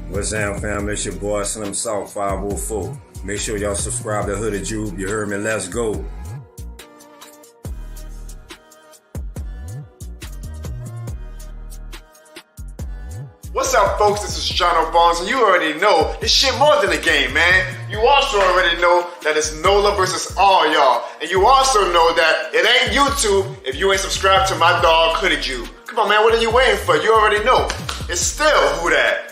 What's down, fam? It's your boy Slim South 504. Make sure y'all subscribe to Hoodie Jube. You heard me? Let's go. What's up, folks? This is John Barnes, and you already know this shit more than a game, man. You also already know that it's NOLA versus all y'all. And you also know that it ain't YouTube if you ain't subscribed to my dog, Hoodie Jube. Come on, man, what are you waiting for? You already know. It's still Who Dat.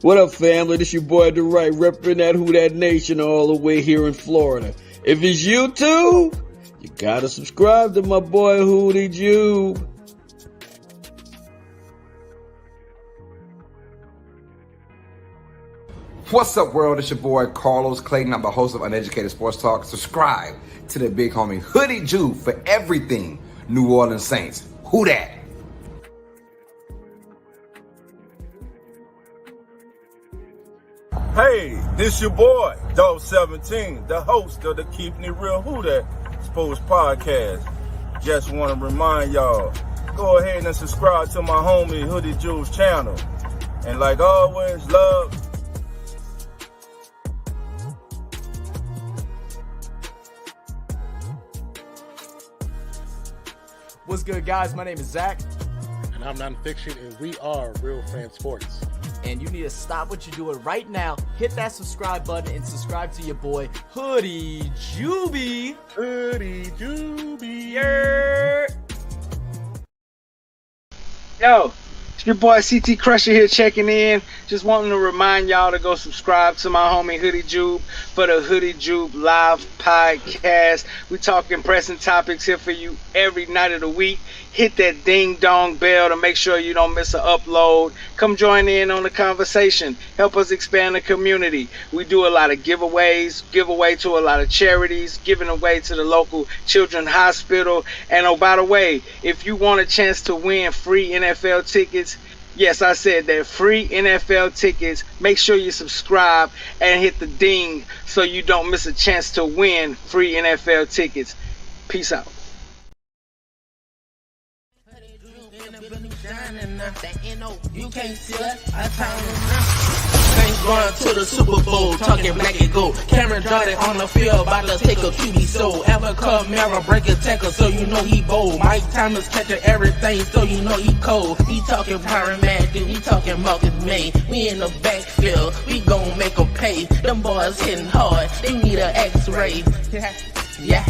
What up, family? This your boy The Right, repping that Who Dat Nation all the way here in Florida. If it's YouTube, you gotta subscribe to my boy Hoodie Jube. What's up, world? It's your boy Carlos Clayton. I'm the host of Uneducated Sports Talk. Subscribe to the big homie Hoodie Jube for everything New Orleans Saints. Who dat? Hey, this your boy, Dog 17, the host of the Keeping It Real Who Dat Sports Podcast. Just want to remind y'all, go ahead and subscribe to my homie Hoodie Jube's channel. And like always, love. What's good, guys? My name is Zach. And I'm Nonfiction, and we are Real Fan Sports. And you need to stop what you're doing right now. Hit that subscribe button and subscribe to your boy, Hoodie Jube. Hoodie Jube. Yeah. Yo, it's your boy CT Crusher here checking in. Just wanting to remind y'all to go subscribe to my homie Hoodie Jube for the Hoodie Jube live podcast. We talking pressing topics here for you every night of the week. Hit that ding dong bell to make sure you don't miss an upload. Come join in on the conversation. Help us expand the community. We do a lot of giveaways, give away to a lot of charities, giving away to the local children's hospital. And oh, by the way, if you want a chance to win free NFL tickets, yes, I said that, free NFL tickets, make sure you subscribe and hit the ding so you don't miss a chance to win free NFL tickets. Peace out. You can't see us, I time Saints going to the Super Bowl, talking black and gold. Cameron Jordan on the field, about to take a QB soul. Ever Kamara break a tackle, so you know he bold. Mike Thomas catching everything, so you know he cold. He talking Byron Matthew, he talking Marcus May. We in the backfield, we gon' make them pay. Them boys hitting hard, they need an X-ray. Yeah.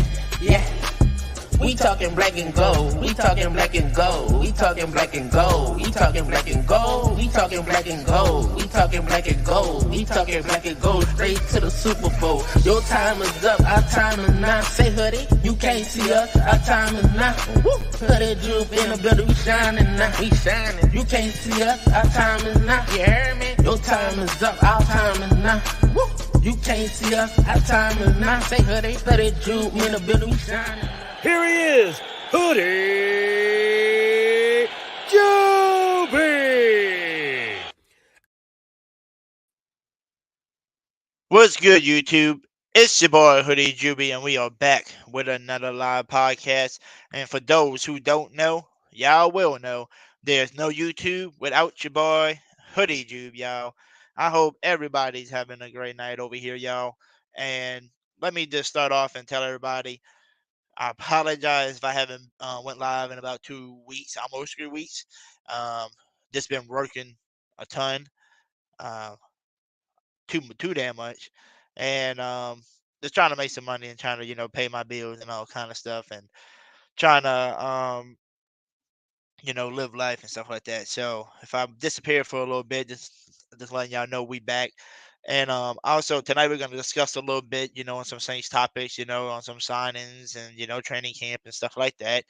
We talking black and gold. We talking black and gold. We talking black and gold. We talking black and gold. We talking black and gold. We talking black and gold. We talking black and gold. Straight to the Super Bowl. Your time is up. Our time is now. Say Hoodie, you can't see us. Our time is now. Woo. Hoodie Jube in the building. We shining now. We shining. You can't see us. Our time is now. You heard me? Your time is up. Our time is now. Woo. You can't see us. Our time is now. Say Hoodie, Hoodie Jube in the building. We shining. Here he is, Hoodie Jube. What's good, YouTube? It's your boy Hoodie Jube, and we are back with another live podcast. And for those who don't know, y'all will know, there's no YouTube without your boy Hoodie Jube, y'all. I hope everybody's having a great night over here, y'all. And let me just start off and tell everybody, I apologize if I haven't went live in about 2 weeks, almost 3 weeks. Just been working a ton, too damn much, and just trying to make some money and trying to pay my bills and all kind of stuff, and trying to live life and stuff like that. So if I disappear for a little bit, just letting y'all know we back. And also tonight we're going to discuss a little bit, on some Saints topics, on some signings and, training camp and stuff like that.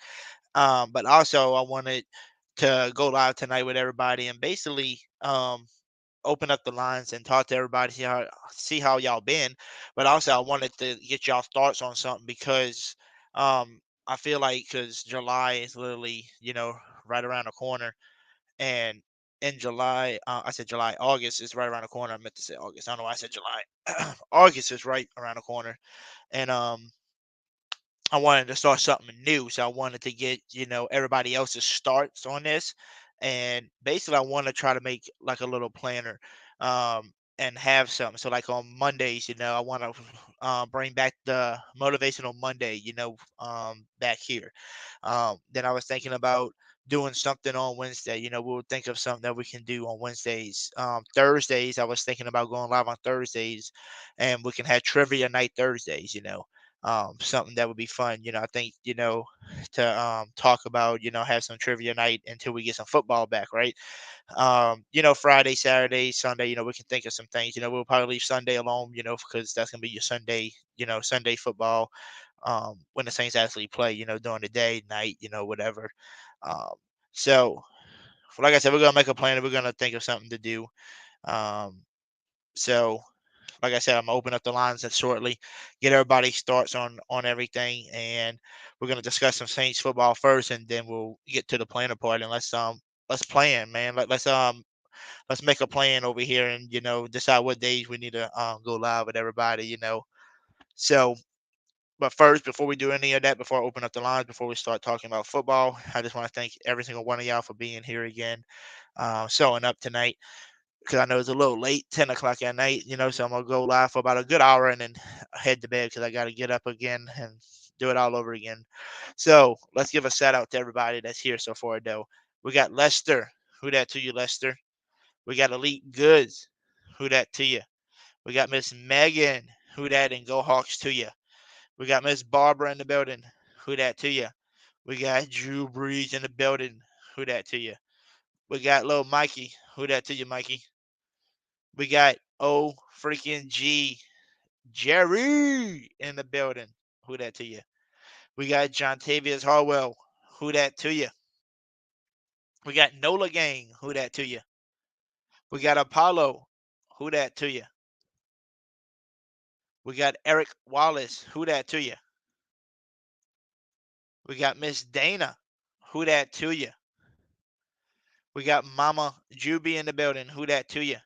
But also I wanted to go live tonight with everybody and basically open up the lines and talk to everybody, see how y'all been. But also I wanted to get y'all thoughts on something because I feel like because July is literally, right around the corner. And in July, I said July, August is right around the corner. I meant to say August. I don't know why I said July. August is right around the corner. And I wanted to start something new. So I wanted to get, everybody else's starts on this. And basically I want to try to make like a little planner and have something. So like on Mondays, I want to bring back the motivational Monday, back here. Then I was thinking about doing something on Wednesday. We'll think of something that we can do on Wednesdays. Thursdays, I was thinking about going live on Thursdays and we can have trivia night Thursdays, something that would be fun. I think, to talk about, have some trivia night until we get some football back, right? Friday, Saturday, Sunday, we can think of some things. We'll probably leave Sunday alone, because that's gonna be your Sunday, Sunday football. When the Saints actually play, during the day, night, whatever. Um, so like I said, we're gonna make a plan and we're gonna think of something to do. Um, so like I said, I'm gonna open up the lines shortly, get everybody's thoughts on everything, and we're gonna discuss some Saints football first, and then we'll get to the planner part. And let's plan, man. Let's make a plan over here, and decide what days we need to go live with everybody. So. But first, before we do any of that, before I open up the lines, before we start talking about football, I just want to thank every single one of y'all for being here again, showing up tonight because I know it's a little late, 10 o'clock at night, so I'm going to go live for about a good hour and then head to bed because I got to get up again and do it all over again. So let's give a shout out to everybody that's here so far, though. We got Lester. Who that to you, Lester? We got Elite Goods. Who that to you? We got Miss Megan. Who that, and Go Hawks to you. We got Miss Barbara in the building. Who that to you? We got Drew Brees in the building. Who that to you? We got little Mikey. Who that to you, Mikey? We got freaking G Jerry in the building. Who that to you? We got John Tavius Harwell. Who that to you? We got Nola Gang. Who that to you? We got Apollo. Who that to you? We got Eric Wallace. Who that to you? We got Miss Dana. Who that to you? We got Mama Jube in the building. Who that to you?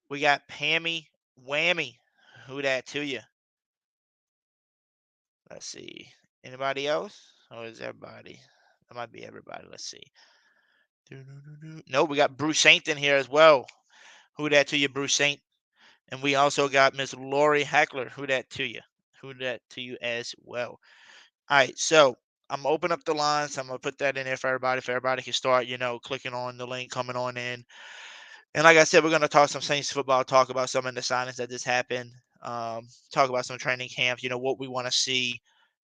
We got Pammy Whammy. Who that to you? Let's see. Anybody else? Or is everybody? That might be everybody. Let's see. No, we got Bruce Saint in here as well. Who that to you, Bruce Saint? And we also got Miss Lori Hackler. Who that to you? Who that to you as well? All right, so I'm gonna open up the lines. I'm gonna put that in there for everybody. For everybody can start, clicking on the link, coming on in. And like I said, we're gonna talk some Saints football, talk about some of the signings that just happened, talk about some training camps, what we want to see,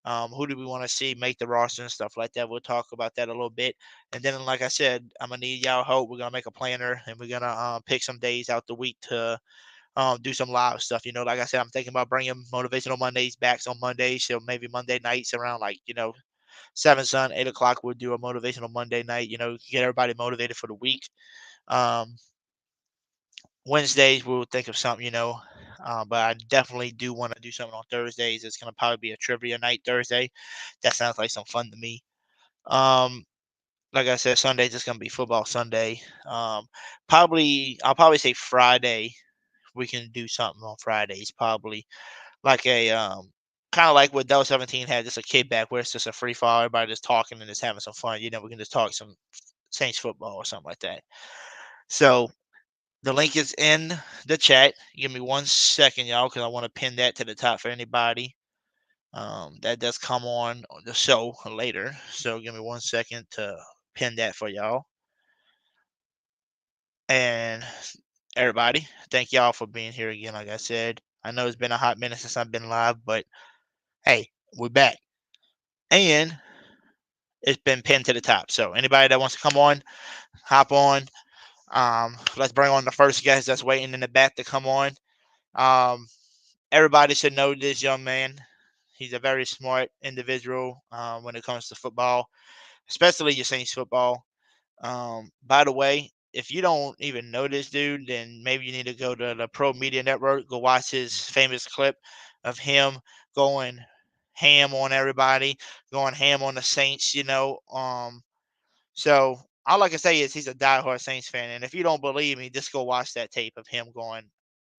who do we want to see make the roster and stuff like that. We'll talk about that a little bit. And then, like I said, I'm gonna need y'all help. We're gonna make a planner and we're gonna pick some days out the week to do some live stuff. Like I said, I'm thinking about bringing Motivational Mondays back on Mondays. So maybe Monday nights around 7, 8 o'clock, we'll do a Motivational Monday night, get everybody motivated for the week. Wednesdays we'll think of something, but I definitely do want to do something on Thursdays. It's gonna probably be a trivia night Thursday. That sounds like some fun to me. Like I said, Sunday's just gonna be football Sunday. I'll probably say Friday. We can do something on Fridays, probably like a kind of like what Del 17 had, just a kickback where it's just a free fall, everybody just talking and just having some fun. We can just talk some Saints football or something like that. So the link is in the chat. Give me 1 second, y'all, because I want to pin that to the top for anybody that does come on the show later. So give me 1 second to pin that for y'all. And everybody, thank y'all for being here again. Like I said, I know it's been a hot minute since I've been live, but hey, we're back. And it's been pinned to the top. So anybody that wants to come on, hop on. Let's bring on the first guest that's waiting in the back to come on. Everybody should know this young man. He's a very smart individual when it comes to football, especially your Saints football. By the way, if you don't even know this dude, then maybe you need to go to the Pro Media Network, go watch his famous clip of him going ham on everybody, going ham on the Saints, So all I can say is he's a diehard Saints fan. And if you don't believe me, just go watch that tape of him going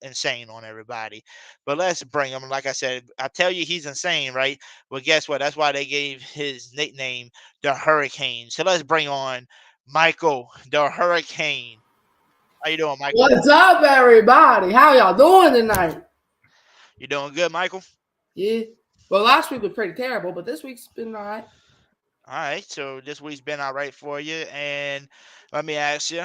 insane on everybody. But let's bring him. Like I said, I tell you he's insane, right? Well, guess what? That's why they gave his nickname the Hurricane. So let's bring on Michael the Hurricane. How you doing, Michael? What's up, everybody? How y'all doing tonight? You doing good, Michael? Yeah. Well, last week was pretty terrible, but this week's been all right. All right. So this week's been all right for you. And let me ask you,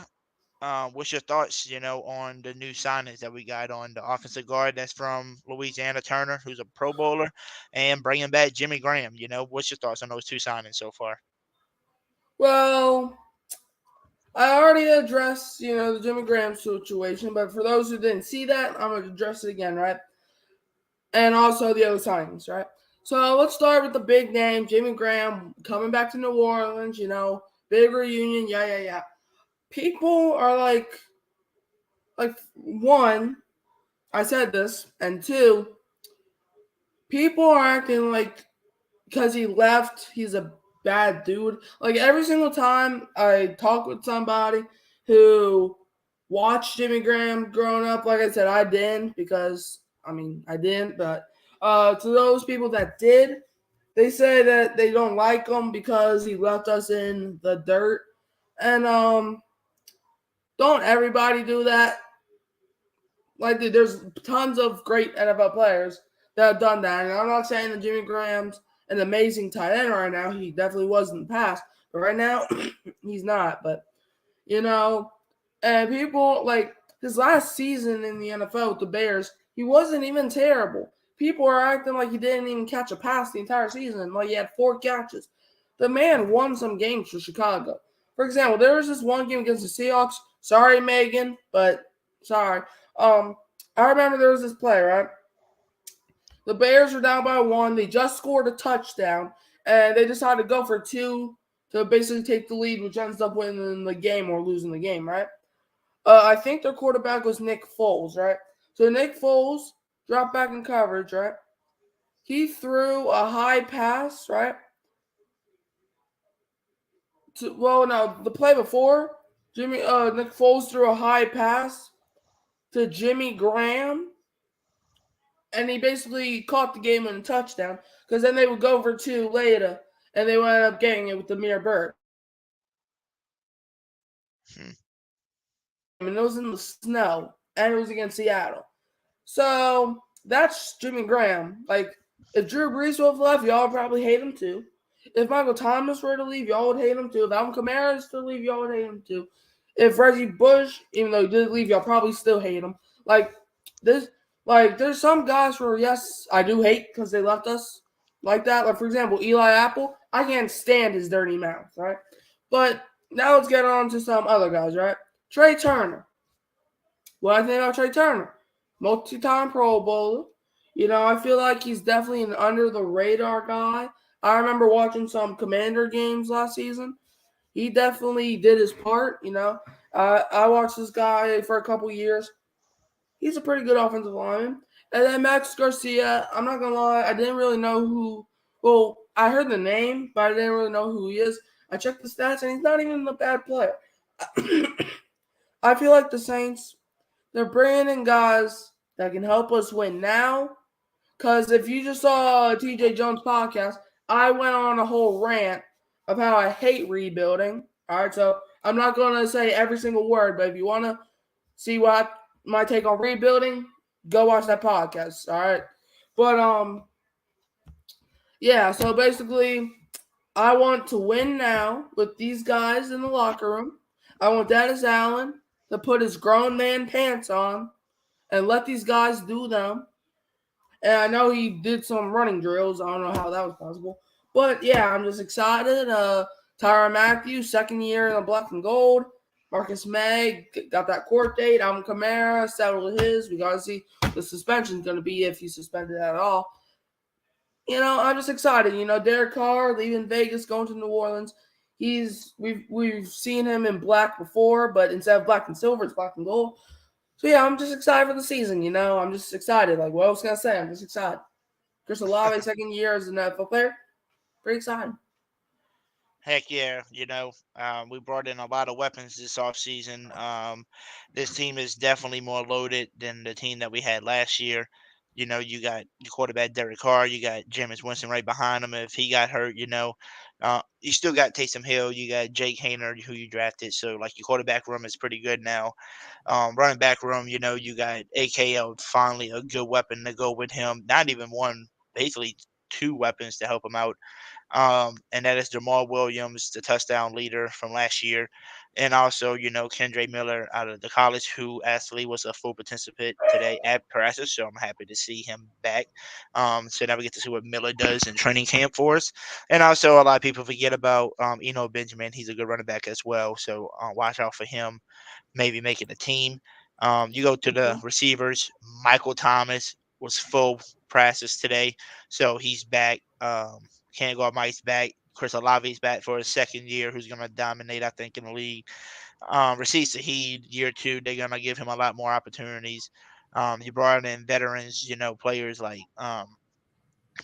what's your thoughts, on the new signings that we got on the offensive guard that's from Louisiana, Turner, who's a Pro Bowler, and bringing back Jimmy Graham? What's your thoughts on those two signings so far? Well, I already addressed, the Jimmy Graham situation, but for those who didn't see that, I'm going to address it again, right? And also the other signings, right? So let's start with the big name, Jimmy Graham, coming back to New Orleans, big reunion, yeah. People are like, one, I said this, and two, people are acting like because he left, he's a bad dude. Like every single time I talk with somebody who watched Jimmy Graham growing up, like I said, I didn't because, I didn't, but to those people that did, they say that they don't like him because he left us in the dirt. And don't everybody do that? Like, dude, there's tons of great NFL players that have done that. And I'm not saying that Jimmy Graham's an amazing tight end right now. He definitely was in the past. But right now, he's not. But, and people, like, his last season in the NFL with the Bears, he wasn't even terrible. People are acting like he didn't even catch a pass the entire season. Like, he had 4 catches. The man won some games for Chicago. For example, there was this one game against the Seahawks. Sorry, Megan, but sorry. I remember there was this play, right? The Bears were down by 1. They just scored a touchdown, and they decided to go for 2 to basically take the lead, which ends up winning the game or losing the game, right? I think their quarterback was Nick Foles, right? So Nick Foles dropped back in coverage, right? He threw a high pass, right? The play before, Nick Foles threw a high pass to Jimmy Graham, and he basically caught the game in a touchdown because then they would go for 2 later, and they would end up getting it with the mere bird. And it was in the snow, and it was against Seattle. So that's Jimmy Graham. Like, if Drew Brees would have left, y'all would probably hate him too. If Michael Thomas were to leave, y'all would hate him too. If Alvin Kamara is to leave, y'all would hate him too. If Reggie Bush, even though he did leave, y'all probably still hate him. There's some guys where, yes, I do hate because they left us like that. Like, for example, Eli Apple, I can't stand his dirty mouth, right? But now let's get on to some other guys, right? Trey Turner. What I think about Trey Turner? Multi-time Pro Bowler. I feel like he's definitely an under-the-radar guy. I remember watching some Commander games last season. He definitely did his part, I watched this guy for a couple years. He's a pretty good offensive lineman. And then Max Garcia, I'm not going to lie, I didn't really know who – well, I heard the name, but I didn't really know who he is. I checked the stats, and he's not even a bad player. I feel like the Saints, they're bringing in guys that can help us win now. Because if you just saw TJ Jones' podcast, I went on a whole rant of how I hate rebuilding. All right, so I'm not going to say every single word, but if you want to see what my take on rebuilding, go watch that podcast, all right? But, yeah, so basically, I want to win now with these guys in the locker room. I want Dennis Allen to put his grown man pants on and let these guys do them. And I know he did some running drills. I don't know how that was possible. But, yeah, I'm just excited. Tyrann Mathieu, second year in the black and gold. Marcus May got that court date. Alvin Kamara settled his. We got to see what the suspension's going to be if he's suspended at all. I'm just excited. Derek Carr leaving Vegas, going to New Orleans. We've seen him in black before, but instead of black and silver, it's black and gold. So, yeah, I'm just excited for the season, I'm just excited. Like, what else can I say? I'm just excited. Chris Olave, second year as an NFL player. Pretty excited. Heck yeah, we brought in a lot of weapons this offseason. This team is definitely more loaded than the team that we had last year. You got your quarterback Derek Carr, you got Jameis Winston right behind him. If he got hurt, you still got Taysom Hill, you got Jake Hayner who you drafted. So like your quarterback room is pretty good now. Running back room, you got AKL finally a good weapon to go with him. Not even one, basically two weapons to help him out, and that is Jamal Williams, the touchdown leader from last year, and also Kendre Miller out of the college, who actually was a full participant today at practice. So I'm happy to see him back. So now we get to see what Miller does in training camp for us, and also a lot of people forget about Benjamin. He's a good running back as well. So watch out for him maybe making the team. You go to the receivers. Michael Thomas was full practice today, so he's back. Can't go Mike's back. Chris Olave's back for his second year, who's going to dominate, I think, in the league. Rashid Shaheed, year two, they're going to give him a lot more opportunities. You brought in veterans, players like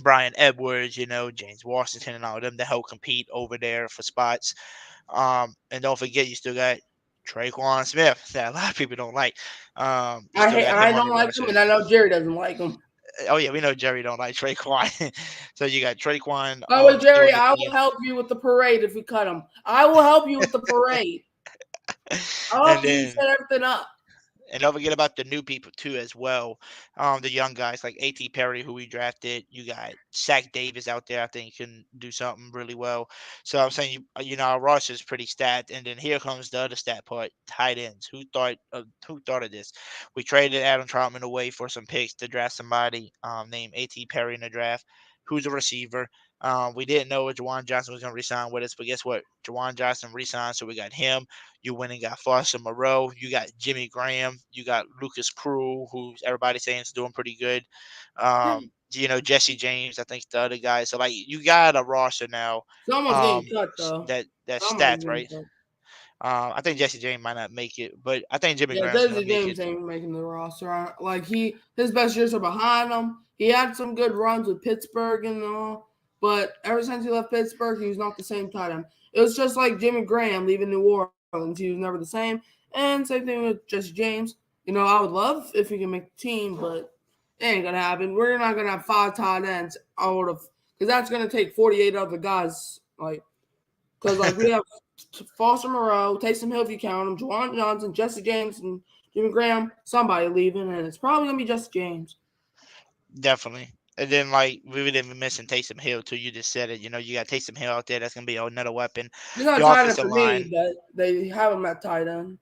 Brian Edwards, James Washington, and all of them to help compete over there for spots. And don't forget, you still got Traquan Smith that a lot of people don't like. You still got I him on don't your like him, roster. and I know Jerry doesn't like him. Oh yeah, we know Jerry don't like Traquan. So you got Traquan By the way, still Jerry, on the I will team, help you with the parade if we cut him. I will help you with the parade. I'll and help you then set everything up. and don't forget about the new people too as well. The young guys like A.T. Perry, who we drafted. You got Zach Davis out there. I think can do something really well. So I'm saying our roster is pretty stacked. And then here comes the other stat part: tight ends. Who thought of this? We traded Adam Troutman away for some picks to draft somebody named A.T. Perry in the draft, who's a receiver. We didn't know if Jawan Johnson was going to resign with us, but guess what? Jawan Johnson resigned, so we got him. You went and got Foster Moreau. You got Jimmy Graham. You got Lucas Crew, who everybody's saying is doing pretty good. Jesse James, I think the other guy. So like you got a roster now. Someone's getting cut though. That's Someone's stats, getting right? cut. I think Jesse James might not make it, but I think Jimmy Yeah, Graham's gonna Jesse make James it. ain't making the roster. Like his best years are behind him. He had some good runs with Pittsburgh and all, but ever since he left Pittsburgh, he was not the same tight end. It was just like Jimmy Graham leaving New Orleans. He was never the same. And same thing with Jesse James. I would love if he can make the team, but it ain't gonna happen. We're not gonna have 5 tight ends out of because that's gonna take 48 other guys. Because we have Foster Moreau, Taysom Hill if you count him, Juwan Johnson, Jesse James, and Jimmy Graham. Somebody leaving, and it's probably gonna be Jesse James. Definitely. And then like we didn't even mention Taysom Hill too. You just said it. You got Taysom Hill out there. That's gonna be another weapon. He's not Your tight end offensive for line. me, but they have him at tight end.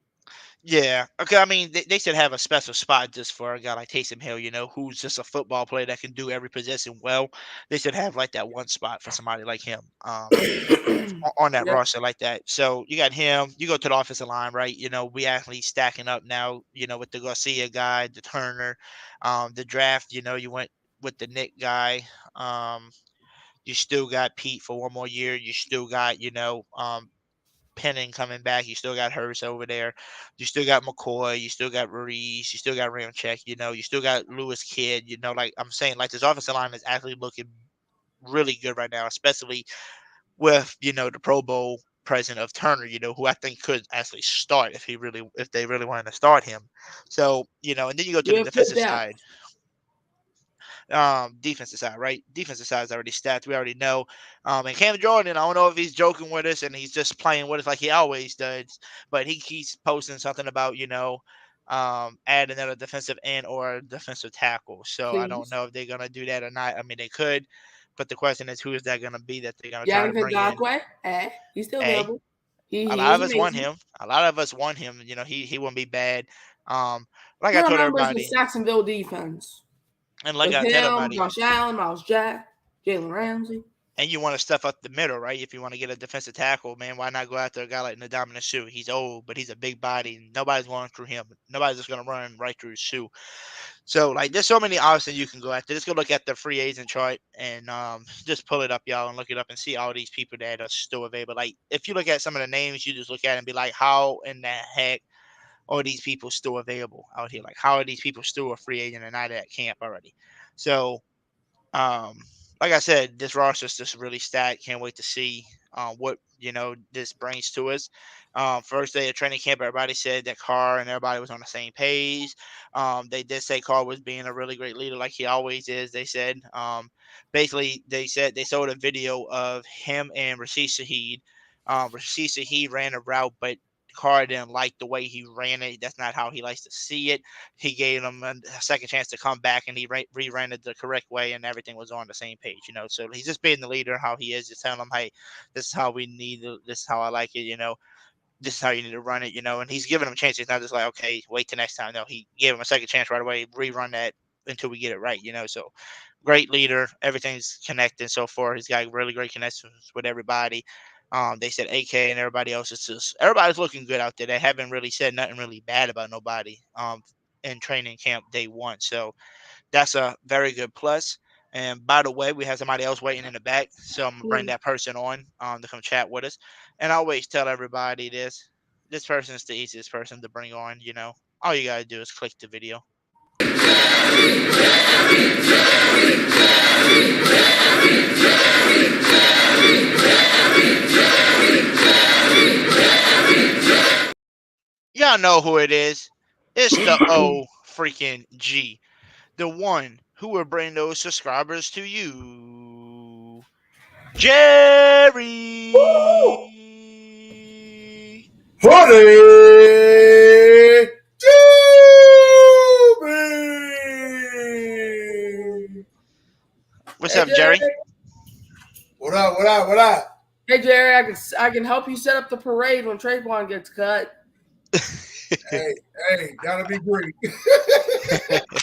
Yeah. Okay. I mean, they should have a special spot just for a guy like Taysom Hill, who's just a football player that can do every position well. They should have like that one spot for somebody like him on that Yep. roster like that. So you got him. You go to the offensive line, right? We actually stacking up now, with the Garcia guy, the Turner, the draft, you went with the Nick guy. You still got Pete for one more year. You still got, Penning coming back. You still got Hurst over there. You still got McCoy. You still got Reese. You still got Ramczyk. You still got Lewis Kidd. Like I'm saying, like this offensive line is actually looking really good right now, especially with the Pro Bowl present of Turner. Who I think could actually start if they really wanted to start him. So and then you go to We the have good defensive depth. side. Defensive side, right? Defensive side is already stacked. We already know. And Cam Jordan, I don't know if he's joking with us and he's just playing with us like he always does, but he keeps posting something about, add another defensive end or a defensive tackle. So I don't Please. know if they're gonna do that or not. I mean, they could, but the question is, who is that gonna be that they're gonna try to Yannick bring in? Ngakwe, he's still A. available. A He lot is of us want amazing. him. A lot of us want him. He wouldn't be bad. Like I Good told numbers with everybody, Jacksonville defense. and like With I tell him, everybody, Josh Allen, Miles Jack, Jalen Ramsey. and you want to stuff up the middle, right? If you want to get a defensive tackle, man, why not go after a guy like Ndamukong Suh? He's old, but he's a big body. And nobody's going through him. Nobody's just going to run right through Suh. So, like, there's so many options you can go after. Just go look at the free agent chart and just pull it up, y'all, and look it up and see all these people that are still available. Like, if you look at some of the names, you just look at it and be like, how in the heck are these people still available out here? Like, how are these people still a free agent and not at camp already? So, um, like I said, this roster is just really stacked. Can't wait to see what this brings to us. First day of training camp, everybody said that Carr and everybody was on the same page. They did say Carr was being a really great leader, like he always is. They said, basically, they said they showed a video of him and Rashid Shaheed. Rashid Shaheed ran a route, but Carr didn't like the way he ran it. That's not how he likes to see it. He gave him a second chance to come back, and he reran it the correct way, and everything was on the same page. So he's just being the leader, how he is, just telling them, hey, this is how we need it. This is how I like it. This is how you need to run it. And he's giving him chances. Not just like, okay, wait till next time. No, he gave him a second chance right away. Rerun that until we get it right. So great leader. Everything's connecting so far. He's got really great connections with everybody. They said AK and everybody else is just everybody's looking good out there. They haven't really said nothing really bad about nobody in training camp day one. So that's a very good plus. And by the way, we have somebody else waiting in the back, so I'm gonna bring that person on to come chat with us. And I always tell everybody this: this person is the easiest person to bring on. All you gotta do is click the video. Y'all know who it is. It's the O freaking G. The one who will bring those subscribers to you. Jerry! Hoodie! Jube! What's up, Jerry? What up, what up, what up? Hey, Jerry, I can help you set up the parade when Trayvon gets cut. Hey, that'll be great.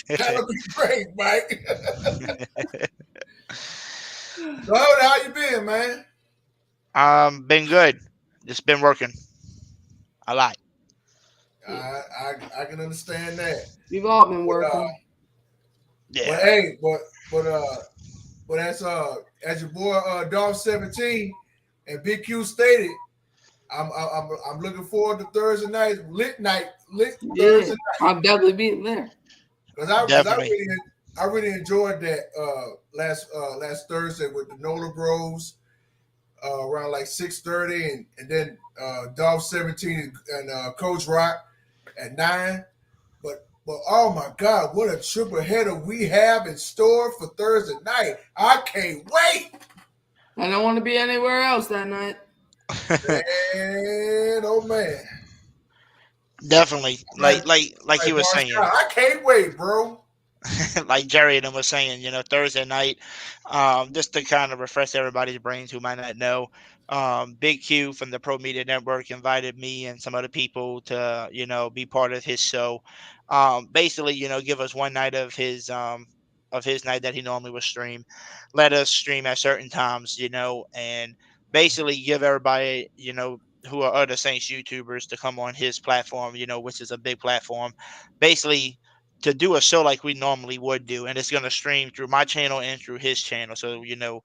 That'll be great, Mike. So, how you been, man? Been good. Just been working a lot. I can understand that. We've all been working. Yeah. But as your boy Dolph 17 and Big Q stated, I'm looking forward to Thursday night, lit Thursday night. I'll definitely be there. Because I really enjoyed that last Thursday with the Nola Bros around like 6:30 and then Dolph 17 and Coach Rock at 9. But oh my God, what a triple header we have in store for Thursday night. I can't wait. I don't want to be anywhere else that night. Man, oh man. Definitely. Like you were saying. I can't wait, bro. Like Jerry and them was saying, Thursday night, just to kind of refresh everybody's brains who might not know, Big Q from the Pro Media Network invited me and some other people to, be part of his show. Basically, give us one night of his night that he normally would stream, let us stream at certain times, and basically give everybody, who are other Saints YouTubers to come on his platform, which is a big platform, basically to do a show like we normally would do. And it's going to stream through my channel and through his channel. So, you're going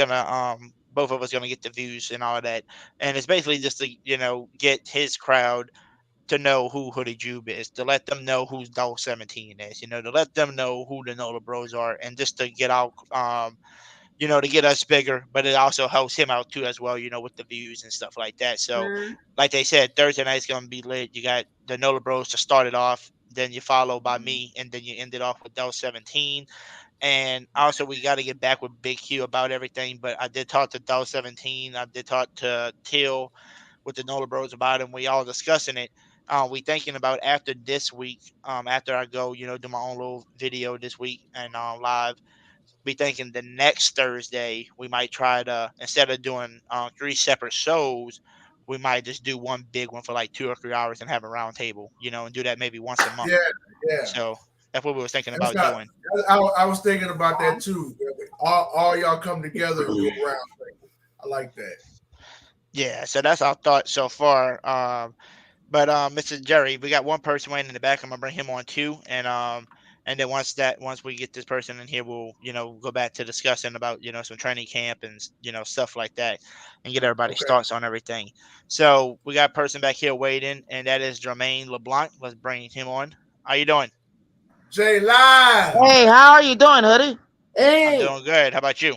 to, both of us going to get the views and all of that. And it's basically just to, get his crowd to know who Hoodie Jube is, to let them know who Dolph 17 is, to let them know who the Nola Bros are, and just to get out, to get us bigger, but it also helps him out too as well, with the views and stuff like that. So, like they said, Thursday night's gonna be lit. You got the Nola Bros to start it off, then you follow by me, and then you end it off with Del 17. And also, we got to get back with Big Q about everything. But I did talk to Del 17. I did talk to Till with the Nola Bros about it, and we all discussing it. We thinking about after this week, after I go, do my own little video this week and live. Be thinking the next Thursday we might try to, instead of doing 3 separate shows, we might just do one big one for like 2 or 3 hours and have a round table, and do that maybe once a month. Yeah. So that's what we were thinking about doing. I was thinking about that too. All y'all come together and do a round table. I like that. Yeah, so that's our thought so far. But Mr. Jerry, we got one person waiting in the back. I'm gonna bring him on too, and then once we get this person in here, we'll go back to discussing about some training camp and stuff like that, and get everybody's thoughts on everything. So we got a person back here waiting, and that is Jermaine LeBlanc. Let's bring him on. How you doing? J Live. Hey, how are you doing, Hoodie? Hey. I'm doing good. How about you?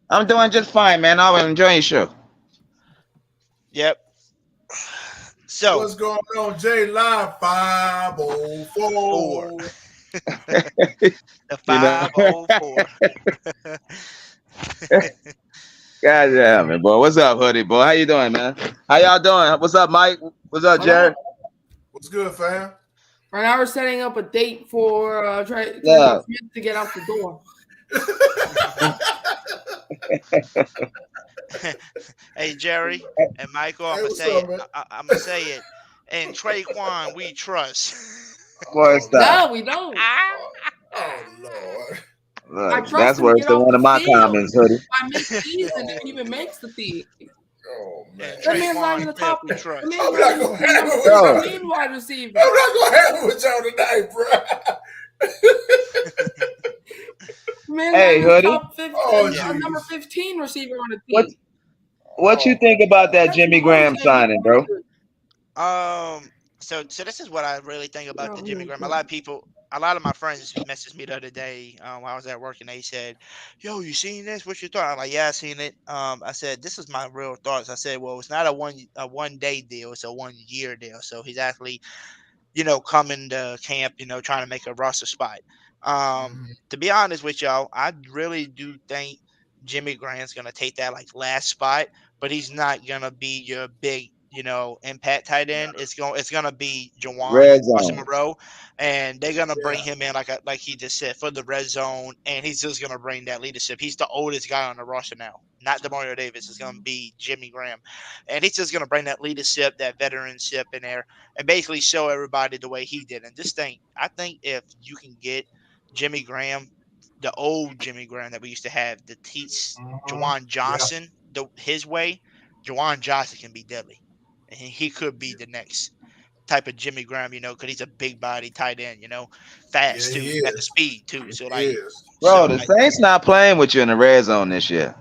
I'm doing just fine, man. I'm enjoying your show. Yep. So What's going on, J Live 504? The 504. God damn it, boy. What's up, Hoodie, boy? How you doing, man? How y'all doing? What's up, Mike? What's up, Jared? What's good, fam? Right now we're setting up a date for Trey Yeah. Smith to get out the door. Hey, Jerry and Michael, I'm Hey, gonna what's say up, it. man? I'm gonna say it. And Traquan, we trust. Boy, stop. No, we don't. Oh, Lord. I Look, trust that's him to worse get than off one the of my field. comments, Hoodie. I make these and he even makes the feed. Oh, man. That man's not even Traquan the Smith, top. we trust. That man's I'm not not even going to have it with Bro. y'all. main wide receiver. I'm not going to have it with y'all tonight, bro. Man's Hey, not even Hoodie. top 15, Oh, number jeez. 15 receiver on the What team. what you think about that That's Jimmy the Graham only signing, bro? So this is what I really think about the Jimmy Graham. A thing. lot of my friends messaged me the other day while I was at work, and they said, "Yo, you seen this? What's your thought?" I'm like, "Yeah, I seen it." I said, "This is my real thoughts." I said, "Well, it's not a 1 day deal; it's a 1 year deal." So he's actually, coming to camp, trying to make a roster spot. To be honest with y'all, I really do think Jimmy Graham's gonna take that like last spot, but he's not gonna be your big, impact tight end. It's gonna be Jawan Red Russell zone. Monroe, and they're gonna bring Yeah. him in like he just said for the red zone, and he's just gonna bring that leadership. He's the oldest guy on the roster now, not Demario Davis. It's gonna be Jimmy Graham, and he's just gonna bring that leadership, that veteranship in there, and basically show everybody the way he did. And I think if you can get Jimmy Graham, the old Jimmy Graham that we used to have, to teach Jawan Yeah. Johnson his way, Jawan Johnson can be deadly, and he could be the next type of Jimmy Graham, because he's a big body tight end, Yeah, fast too, he got the is. speed too. So He like is. Bro, something the like that. Saints not playing with you in the red zone this year.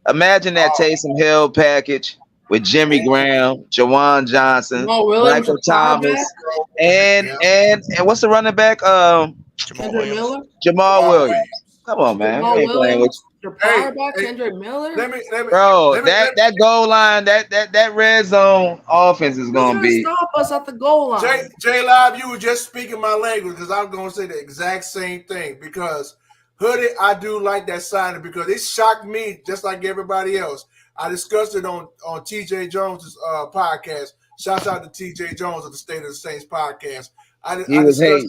Imagine that Oh, Taysom Hill package with Jimmy oh, Graham, Jawan Johnson, Jamal Williams, Michael your power back. Thomas, and yeah. and and what's the running back? Jamal Kendrick Williams. Miller. Jamal Jamal Williams. Williams. Come on, man. We Jamal ain't playing with Williams, your Hey, power back. hey, Kendrick Miller. let me, let me, bro. let me, let That goal line, that red zone offense is Who's gonna gonna be. stop us at the goal line? J Live, you were just speaking my language because I'm going to say the exact same thing. Because Hoodie, I do like that signing because it shocked me just like everybody else. I discussed it on TJ Jones's podcast. Shouts out to TJ Jones of the State of the Saints podcast. I He was discussed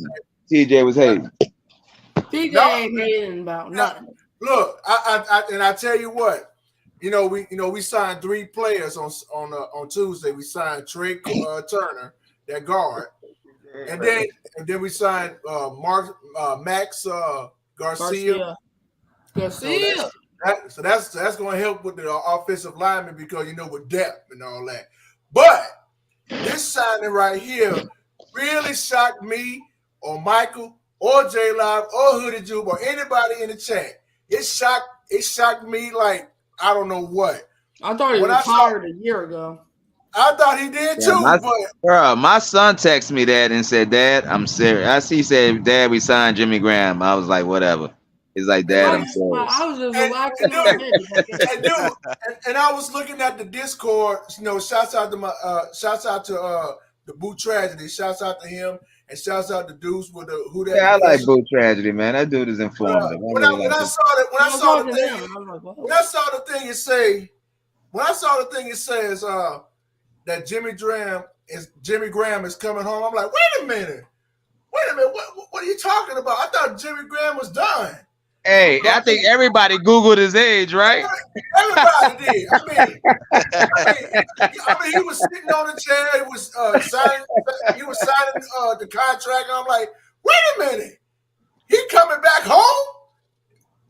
hating. TJ was hating. TJ No, ain't hating about nothing. look, I tell you what, we signed 3 players on Tuesday. We signed Trey Turner, that guard, and then we signed Max Garcia. Garcia. So that's going to help with the offensive lineman because with depth and all that. But this signing right here really shocked me or Michael or J Live or Hoodie Jube or anybody in the chat. It shocked me like I don't know what. I thought he retired a year ago. I thought he did too, My son texted me that and said, "Dad, I'm serious." He said, "Dad, we signed Jimmy Graham." I was like, "Whatever." He's like, "Dad, I'm serious." I was just relaxing on him. And I was looking at the Discord. Shouts out to the Boot Tragedy. Shouts out to him, and shouts out to Deuce with the who that. Yeah, I like Boot Tragedy, man. That dude is informative. When I saw the thing, it says that Jimmy Graham is coming home. I'm like, wait a minute, what are you talking about? I thought Jimmy Graham was done. Hey, I think everybody Googled his age, right? Everybody did. I mean, he was sitting on the chair. He was signing. He was signing the contract. And I'm like, wait a minute, he coming back home?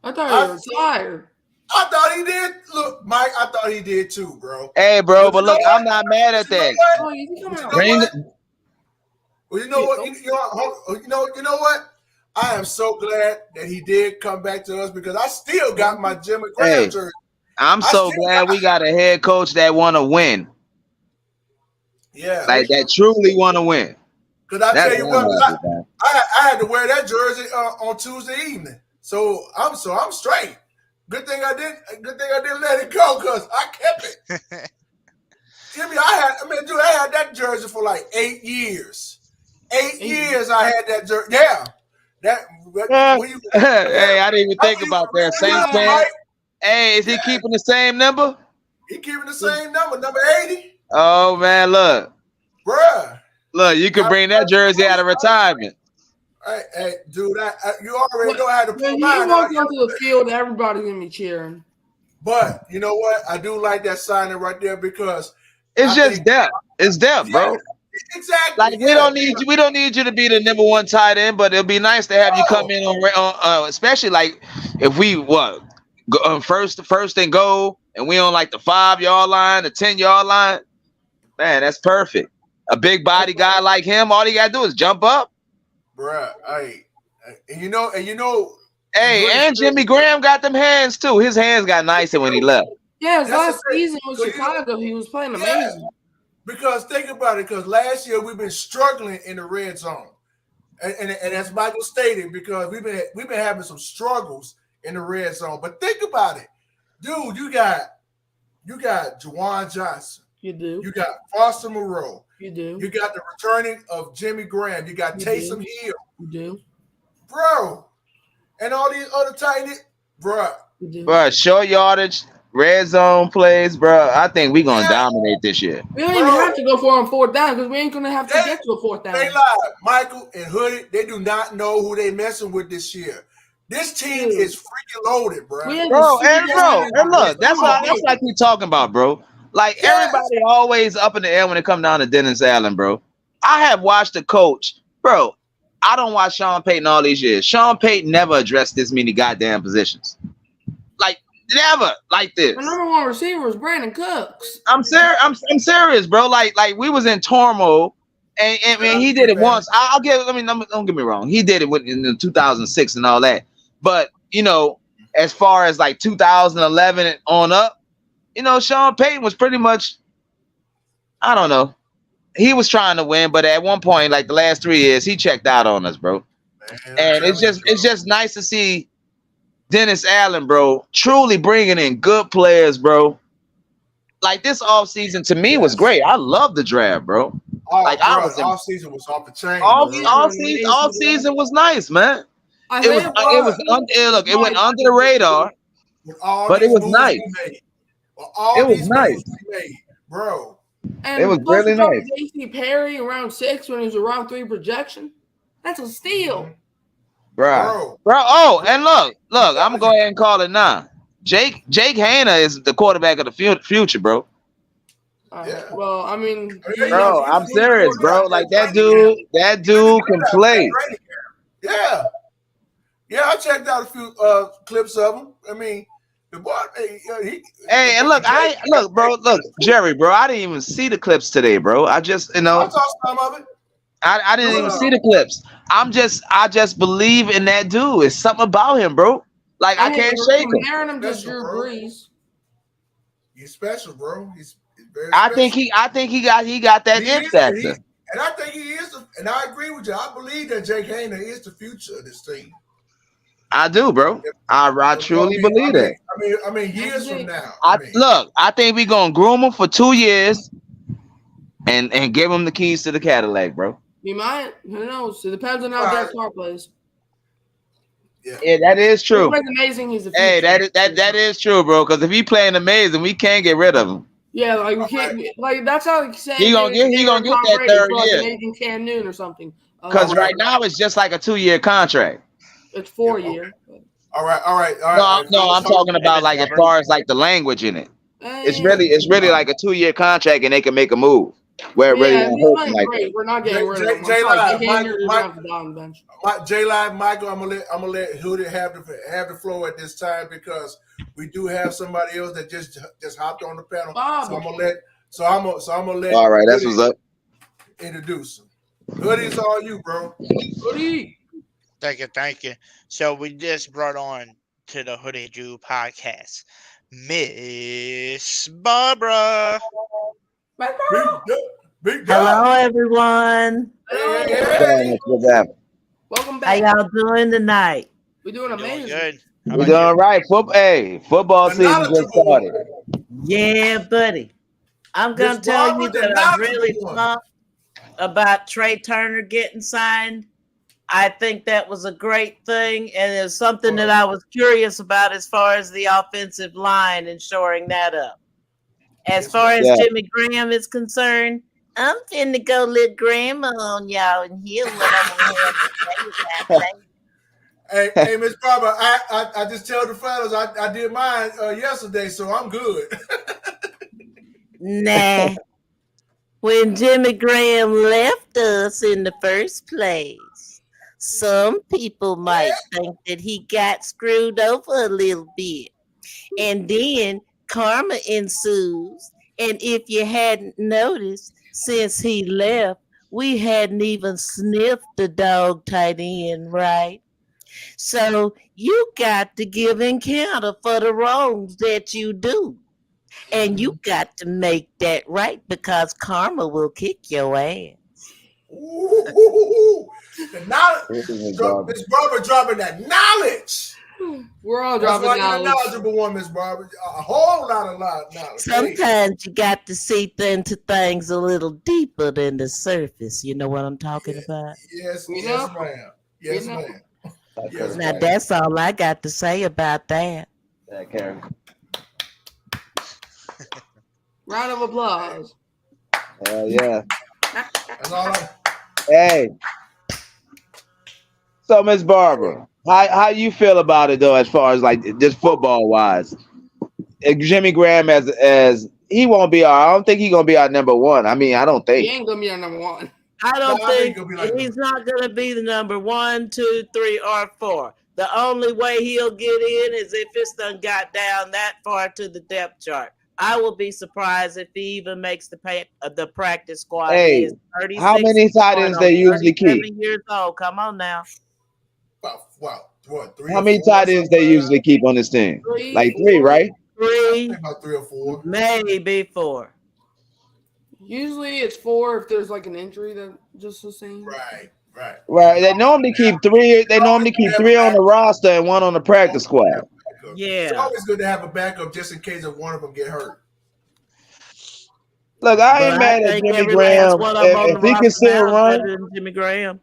I thought he retired. I thought he did. Look, Mike, I thought he did too, bro. Hey, bro, but look, I'm not mad at that. Well, you know what? I am so glad that he did come back to us because I still got my Jimmy Graham jersey. I'm so glad we got a head coach that want to win. Yeah, like that truly want to win. Because I tell you what, I had to wear that jersey on Tuesday evening, so I'm straight. Good thing I didn't let it go because I kept it. Jimmy, jersey for like 8 years. 8 years I had that jersey. Yeah. Hey, I didn't even think about that. Saints fan. Hey, is he keeping the same number? He keeping the same number 80. Oh man, look. Bruh. Look, you could bring that jersey out of retirement. Hey, dude, you already know how to put When mine you walk out. onto the field, everybody's gonna be cheering. But you know what? I do like that signing right there because it's just depth. It's depth, bro. Exactly. Like we don't need you to be the number one tight end, but it'll be nice to have you come in on especially like if we go first and goal, and we on like the 5-yard line, the 10-yard line. Man, that's perfect. A big body guy like him, all he gotta do is jump up. Bruh, and you know. Hey, and Jimmy Graham got them hands too. His hands got nicer when he left. Yeah, his last season with Chicago, he was playing amazing. Because think about it, because last year we've been struggling in the red zone, and as Michael stated, because we've been having some struggles in the red zone. But think about it, dude. You got Juwan Johnson. You do. You got Foster Moreau. You do. You got the returning of Jimmy Graham. You got Taysom Hill. You do. Bro. And all these other tight ends, bro. Bro, short yardage, red zone plays, bro. I think we're going to dominate this year. We don't even have to go for on 4th down because we ain't going to have to get to a 4th down. They lie. Michael and Hoodie, they do not know who they messing with this year. This team is freaking loaded, bro. And look, that's like we talking about, bro. Like everybody always up in the air when it comes down to Dennis Allen, bro. I have watched the coach, bro. I don't watch Sean Payton all these years. Sean Payton never addressed this many goddamn positions. Like never like this. The number one receiver is Brandon Cooks. I'm serious. I'm serious, bro. Like we was in turmoil, and he did it once. I'll give. I mean, don't get me wrong. He did it in 2006 and all that. But you know, as far as like 2011 and on up, you know, Sean Payton was pretty much. I don't know. He was trying to win, but at one point, like the last 3 years, he checked out on us, bro. And it's just nice to see Dennis Allen, bro, truly bringing in good players, bro. Like this offseason to me was great. I love the draft, bro. Offseason was off the chain. All season was nice, man. It went under the radar, but it was nice. It was nice, bro. And it was really nice. J.C. Perry around 6 when he was around 3 projection. That's a steal. Bro. Oh, and look, I'm gonna go ahead and call it now. Jake Haener is the quarterback of the future, bro. Well, I mean, bro, I'm serious, bro. Like that dude can play. Yeah, I checked out a few clips of him. I mean. The boy, and look, Jerry, bro. I didn't even see the clips today, bro. I just, I saw some of it. I didn't even see the clips. I just believe in that dude. It's something about him, bro. Like I can't shake him. Comparing him to Drew Brees. He's special, bro. He's very. I think he got that it factor. And I think he is. And I agree with you. I believe that Jake Haener is the future of this team. I do, bro. I truly believe that. I mean, years from now. I think we're gonna groom him for 2 years, and give him the keys to the Cadillac, bro. You might. Who knows? It depends on how Derek Carr plays. Yeah, that is true. He's amazing. He's a hey, that is true, bro. Because if he playing amazing, we can't get rid of him. Yeah, like we can't. Like that's how he's saying. He gonna get that third year. Cam Newton or something. Because right now it's just like a 2-year contract. It's 4 year. All right. No, I'm talking about like as far as like the language in it. It's really like a 2-year contract, and they can make a move where it really won't hurt them like that. We're not getting rid of him. J-Live, Michael, I'm gonna let Hoodie have the floor at this time because we do have somebody else that just hopped on the panel. So I'm gonna let. All right, that's what's up. Introduce him. Hoodie, it's all you, bro. Hoodie. Thank you. So we just brought on to the Hoodie Jube podcast, Miss Barbara. Hello, everyone. Hey. Welcome back. How y'all doing tonight? We're doing amazing. Good. We're doing right. Football season just started. Yeah, buddy. I'm gonna tell you that I'm really pumped. about Trey Turner getting signed. I think that was a great thing, and it's something that I was curious about as far as the offensive line and shoring that up. As far as Jimmy Graham is concerned, I'm finna go let grandma on y'all and hear what I'm gonna have to say about that. Hey, Miss Barbara, I just tell the fellas I did mine yesterday, so I'm good. Nah. When Jimmy Graham left us in the first place, some people might think that he got screwed over a little bit. And then karma ensues. And if you hadn't noticed, since he left, we hadn't even sniffed the dog tight end, right? So you got to give encounter for the wrongs that you do. And you got to make that right because karma will kick your ass. Ooh, the knowledge. Miss Barbara dropping that knowledge. We're all dropping knowledge. You're a knowledgeable one, Miss Barbara. A whole lot of knowledge. Sometimes you got to see into things a little deeper than the surface. You know what I'm talking about? Yes, ma'am. Yes, ma'am. Now that's all I got to say about that. Yeah, Karen. Round of applause. Yeah. That's all Hey. So, Miss Barbara, how you feel about it though, as far as like just football wise? Jimmy Graham as he won't be I don't think he's gonna be our number one. I mean, I don't think he ain't gonna be our number one. I don't think he's not gonna be the number 1, 2, 3, or 4. The only way he'll get in is if it's done got down that far to the depth chart. I will be surprised if he even makes the practice squad. Hey, He is 36 how many tight ends they usually keep? 37 years old. Come on now. What, 3 How or many 4 tight ends they usually keep on this team? 3, Like 3, right? 3, about 3 or 4, maybe 4. Usually it's 4 if there's like an injury that just the same. Right. They normally keep 3. They normally keep 3 on the roster and 1 on the practice squad. Yeah. It's always good to have a backup just in case if one of them get hurt. Look, I ain't mad at Jimmy Graham. If he can still run. Jimmy Graham.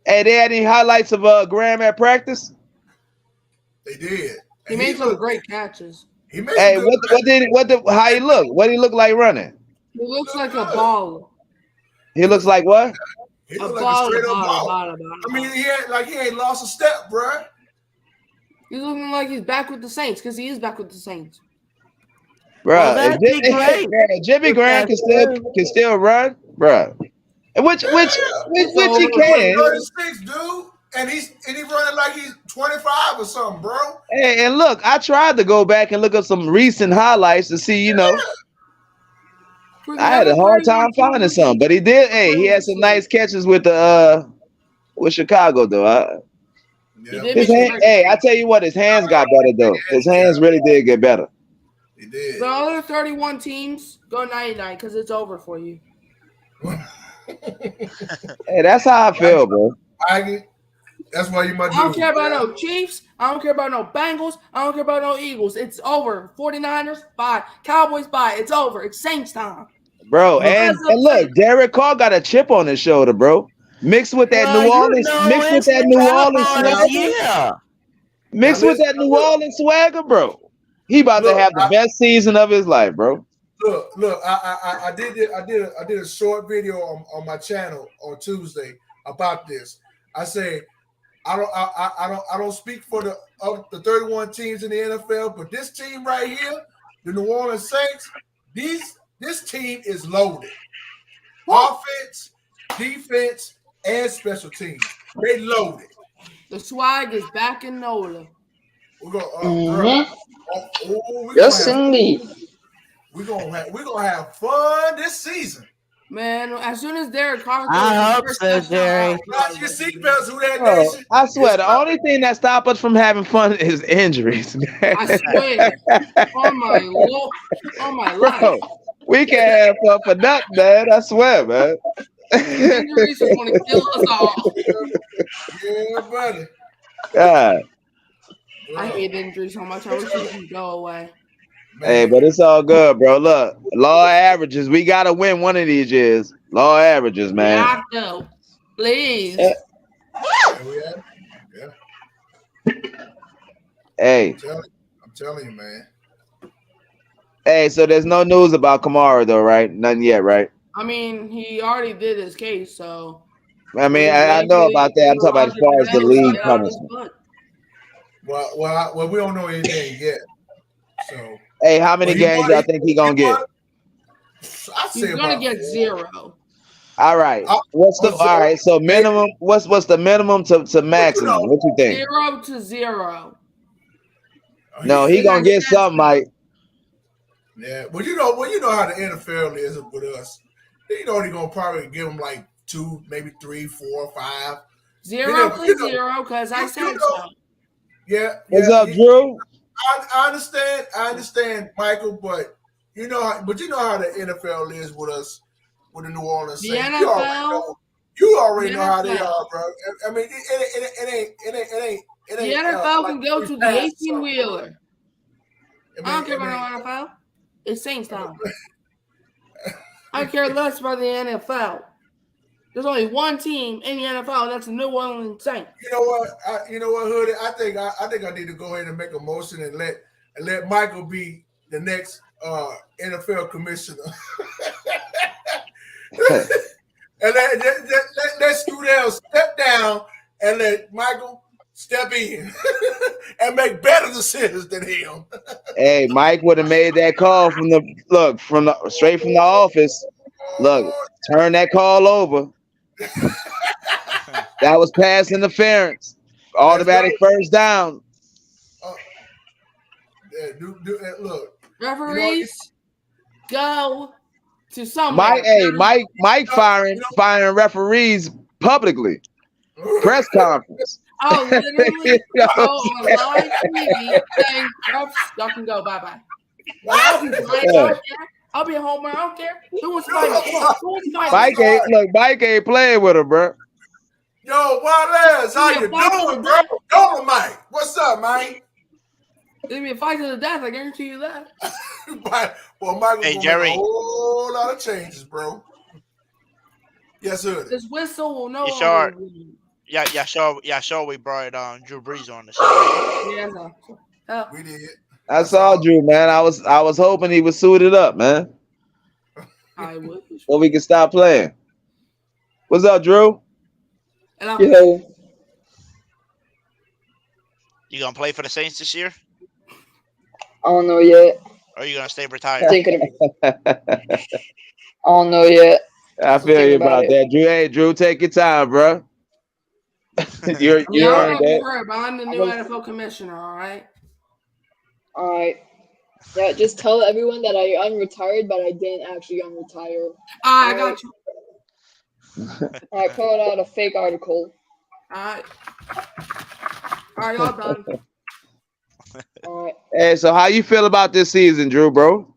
Hey, they had any highlights of Graham at practice? They did. He made some great catches. Hey, how he look? What he look like running? He looks like a baller. He looks like what? He looks like a straight up baller. I mean, he ain't lost a step, bro. He's looking like he's back with the Saints because he is back with the Saints. Bro, Jimmy Graham can still run, bro. Which he can. 36, dude, and he's running like he's 25 or something, bro. Hey, and look, I tried to go back and look up some recent highlights to see, I had a hard time finding some, but he did. Hey, he had some nice catches with Chicago though. Hey, I tell you what, his hands got better though. His hands really did get better. He did. The other 31 teams go 99 because it's over for you. Hey, that's how I feel, bro. That's why you might. I don't care about no Chiefs. I don't care about no Bengals. I don't care about no Eagles. It's over. 49ers, bye. Cowboys, bye. It's over. It's Saints time. Bro, and look, Derek Carr got a chip on his shoulder, bro. Mixed with that New Orleans, swagger, bro. He about to have the best season of his life, bro. Look, I did a short video on my channel on Tuesday about this. I say I don't speak for the 31 teams in the NFL, but this team right here, the New Orleans Saints, this team is loaded. Offense, defense, and special teams. They loaded. The swag is back in NOLA. We're gonna, Yes, indeed. We're gonna have fun this season. Man, as soon as Derek Carr I hope so, Jerry. Your seatbelts, who that Bro, nation. I swear, the only thing that stops us from having fun is injuries, man. I swear. Oh my Lord. Oh my life. Bro, we can't have fun for nothing, man. I swear, man. Injuries are going to kill us all. Yeah, buddy. God. I hate injuries so much. I wish it could go away. Hey, but it's all good, bro. Look, law of averages. We gotta win one of these years. Law averages, man. Yeah, no. Please. Eh, Hey, I'm telling you, man. hey. So there's no news about Kamara though, right? Nothing yet, right? I mean, he already did his case, so I we're mean, just I waiting know for about that. I'm talking about as far as the the league get out of his punishment. butt. Well, we don't know anything yet. So, Hey, how many but games y'all think he gonna get? I He's say gonna about get 0. All right. What's the all right? So minimum. What's the minimum to maximum? What you think? 0 to 0. No, he gonna get something, Mike. Yeah, well, you know how the NFL is with us. You know they're gonna probably give him like 2, maybe 3, 4, 5. 0 to 0, because I said so. Yeah. What's up, Drew? I understand, Michael, but you know how the NFL is with us, with the New Orleans The Saints. NFL. You already know how they are, bro. I mean, it ain't. The NFL can go we to the passed 18-wheeler. I don't care I mean- about the NFL. It's Saints time. I care less about the NFL. There's only one team in the NFL, and that's the New Orleans Saints. You know what? Hoodie? I think I need to go ahead and make a motion and let Michael be the next NFL commissioner. And let Scudell step down and let Michael step in and make better decisions than him. Hey, Mike would have made that call straight from the office. Look, turn that call over. That was pass interference. Automatic first down. Look, referees, go to somewhere. Mike firing referees publicly. Press conference. Oh, literally? On live TV saying, refs, y'all can go. Bye-bye. I'll be fine. I don't care. I'll be home. I don't care. Who wants to fight me? Mike ain't playing with her, bro. Yo, Wallace, how you doing, bro? Dolomite. What's up, man? It'll be a fight to the death. I guarantee you that. Well, Michael's Hey, gonna Jerry. make a whole lot of changes, bro. Yes, sir. This whistle will no You longer. sure? Yeah, sure. We brought Drew Brees on the show. Yeah, no. We did. I saw Drew, man. I was hoping he was suited up, man. I wish. So we can stop playing. What's up, Drew? Yo. You gonna play for the Saints this year? I don't know yet. Or are you gonna stay retired? Thinking I don't know yet. I feel you about that, Drew. Hey, Drew, take your time, bro. you I don't earned know if you that. heard, but I'm the new NFL commissioner, all right? All right. Yeah, just tell everyone that I'm retired, but I didn't actually unretire. I got you. I put out a fake article. All right, y'all done. All right. Hey, so how you feel about this season, Drew, bro?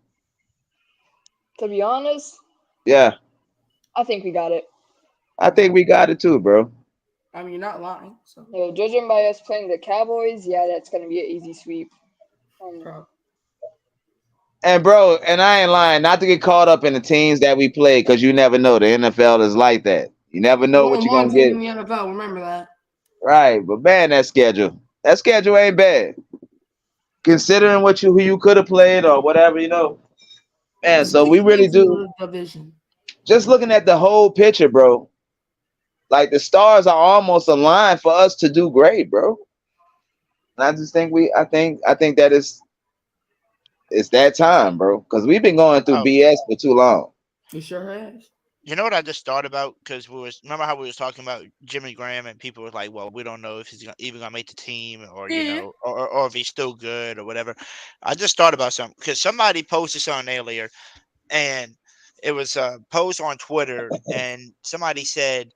To be honest, Yeah, I think we got it. I think we got it too, bro. I mean, you're not lying. So. No, judging by us playing the Cowboys, yeah, that's gonna be an easy sweep. And bro, and I ain't lying, not to get caught up in the teams that we play, because you never know. The NFL is like that. You never know what you're one gonna get. team in the NFL. Remember that. Right, but man, that schedule ain't bad. Considering who you could have played or whatever, Man, so we really do. Division. Just looking at the whole picture, bro. Like the stars are almost aligned for us to do great, bro. And I just think I think that it's that time, bro. Because we've been going through BS for too long. You sure has. You know what I just thought about? Because remember how we was talking about Jimmy Graham, and people were like, "Well, we don't know if he's even gonna make the team, or or if he's still good, or whatever." I just thought about something because somebody posted something earlier, and it was a post on Twitter, and somebody said,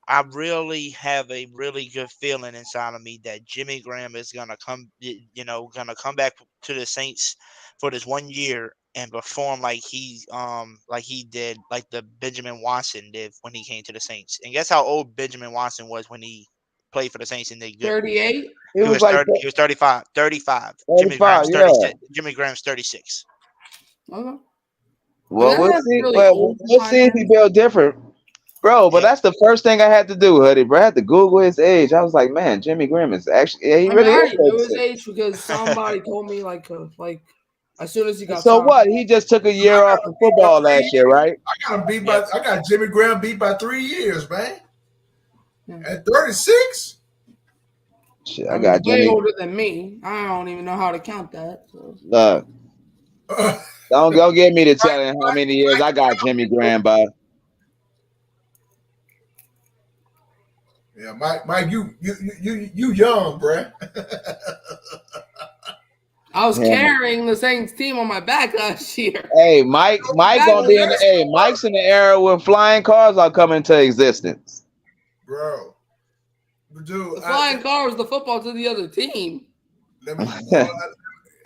"I really have a really good feeling inside of me that Jimmy Graham is gonna come back to the Saints for this 1 year." And perform like the Benjamin Watson did when he came to the Saints. And guess how old Benjamin Watson was when he played for the Saints and they good? 38. He was 35. 35. 35, Jimmy Graham's yeah. 36. Jimmy Graham's 36. Okay. Well, we'll see. We'll see if he built different. Bro, but that's the first thing I had to do, Hoodie, bro. I had to Google his age. I was like, man, Jimmy Graham is actually, yeah, he I mean, really I is already knew his 36. age because somebody told me like as soon as he got So signed. what? He just took a year off from football last year, right? I got Jimmy Graham beat by 3 years, man. At 36. Shit, I I mean, got way Jimmy. older than me. I don't even know how to count that. So. Look, don't get me to telling how many years I got Jimmy Graham by. Yeah, Mike, you young, bruh. I was Yeah. carrying the Saints team on my back last year. Hey, Mike gonna be in the. Hey, Mike's in the era when flying cars are coming into existence. Bro. Dude, The flying car was the football to the other team. Let me,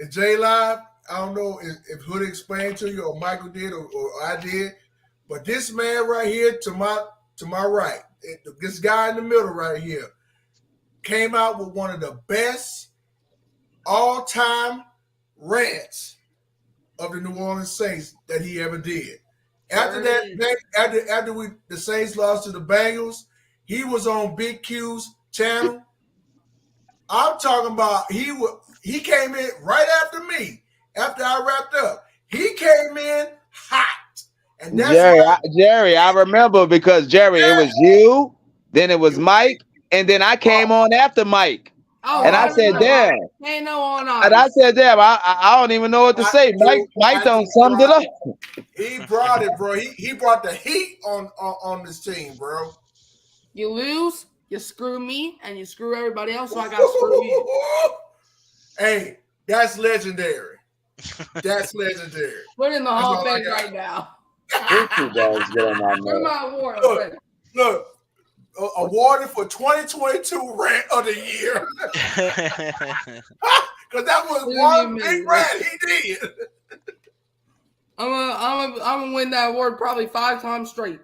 J Live, I don't know if Hood explained to you or Michael did or I did, but this man right here to my right, this guy in the middle right here, came out with one of the best all-time rants of the New Orleans Saints that he ever did. After that, after the Saints lost to the Bengals, he was on Big Q's channel. I'm talking about he came in right after me, after I wrapped up. He came in hot. And that's Jerry, I remember because Jerry, it was you, then it was Mike, and then I came on after Mike. And I said, damn. Ain't no on off. And I said, damn, I don't even know what to say. Mike don't summed it up. He brought it, bro. He brought the heat on this team, bro. You lose, you screw me, and you screw everybody else, so I got to screw you. Hey, that's legendary. That's legendary. Put in the Hall of Fame right now. Look, awarded for 2022 rant of the year. Because that was one big rant he did. I'm gonna win that award probably 5 times straight.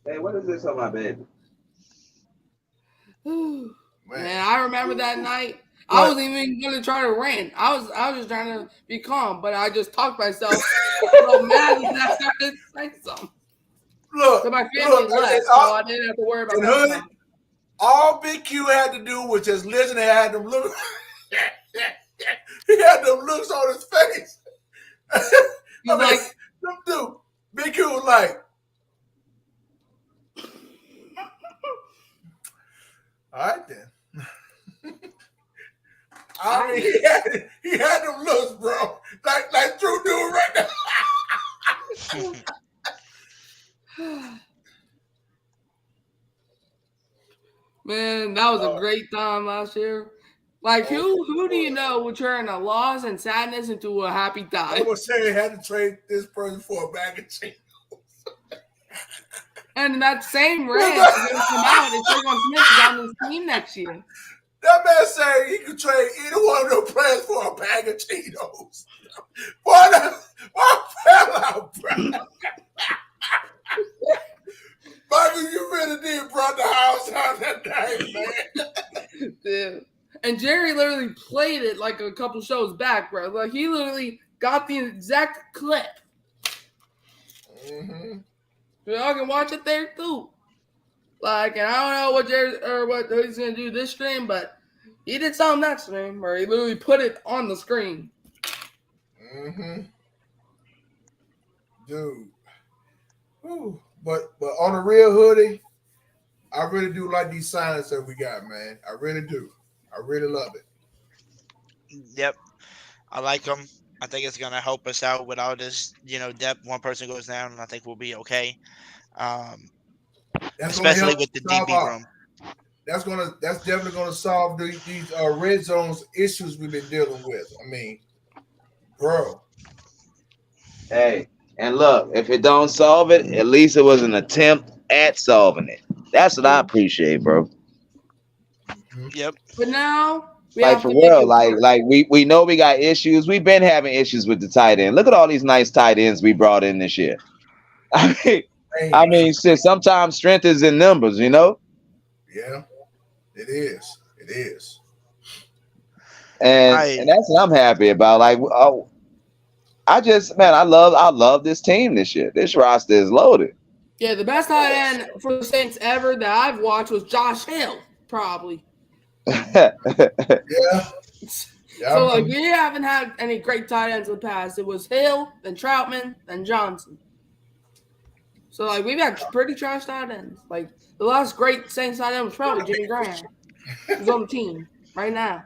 Hey, what is this on my bed? Man, I remember that night. I wasn't even gonna try to rant. I was just trying to be calm, but I just talked myself so mad that I started saying something. Look, so my family left, so I didn't have to worry about that. All Big Q had to do was just listen and had them look. He had them looks on his face. Dude, Big Q was like, all right then. I mean, he had them looks, bro. Like Drew doing right now. Man, that was a great time last year. Like, who do you know would turn a loss and sadness into a happy time? I was saying had to trade this person for a bag of chicken. And that same rant is going to come out if Trayvon Smith is on this team next year. That man said he could trade either one of them players for a bag of Cheetos. What fell out, bro? Michael, you really did brought the house out that night, man. Yeah. And Jerry literally played it like a couple shows back, bro. Like, he literally got the exact clip. Mm-hmm. Y'all can watch it there, too. Like, and I don't know what Jerry or what he's going to do this stream, but he did something that stream where he literally put it on the screen. Mm-hmm. Dude. Ooh. But on the real, Hoodie, I really do like these signings that we got, man. I really do. I really love it. Yep. I like them. I think it's going to help us out with all this, depth. One person goes down, and I think we'll be okay. Especially with the DB room. That's definitely gonna solve these red zones issues we've been dealing with. I mean, bro. Hey, and look, if it don't solve it, at least it was an attempt at solving it. That's what I appreciate, bro. Yep. But now like for real, like we know we got issues. We've been having issues with the tight end. Look at all these nice tight ends we brought in this year. I mean, shit, sometimes strength is in numbers, you know? Yeah, it is. It is. And that's what I'm happy about. Like, I love this team this year. This roster is loaded. Yeah, the best tight end for the Saints ever that I've watched was Josh Hill, probably. Yeah. So like we haven't had any great tight ends in the past. It was Hill, then Troutman, then Johnson. So like we've had pretty trash tight ends. Like the last great Saints tight end was probably Jimmy Graham. He's on the team right now.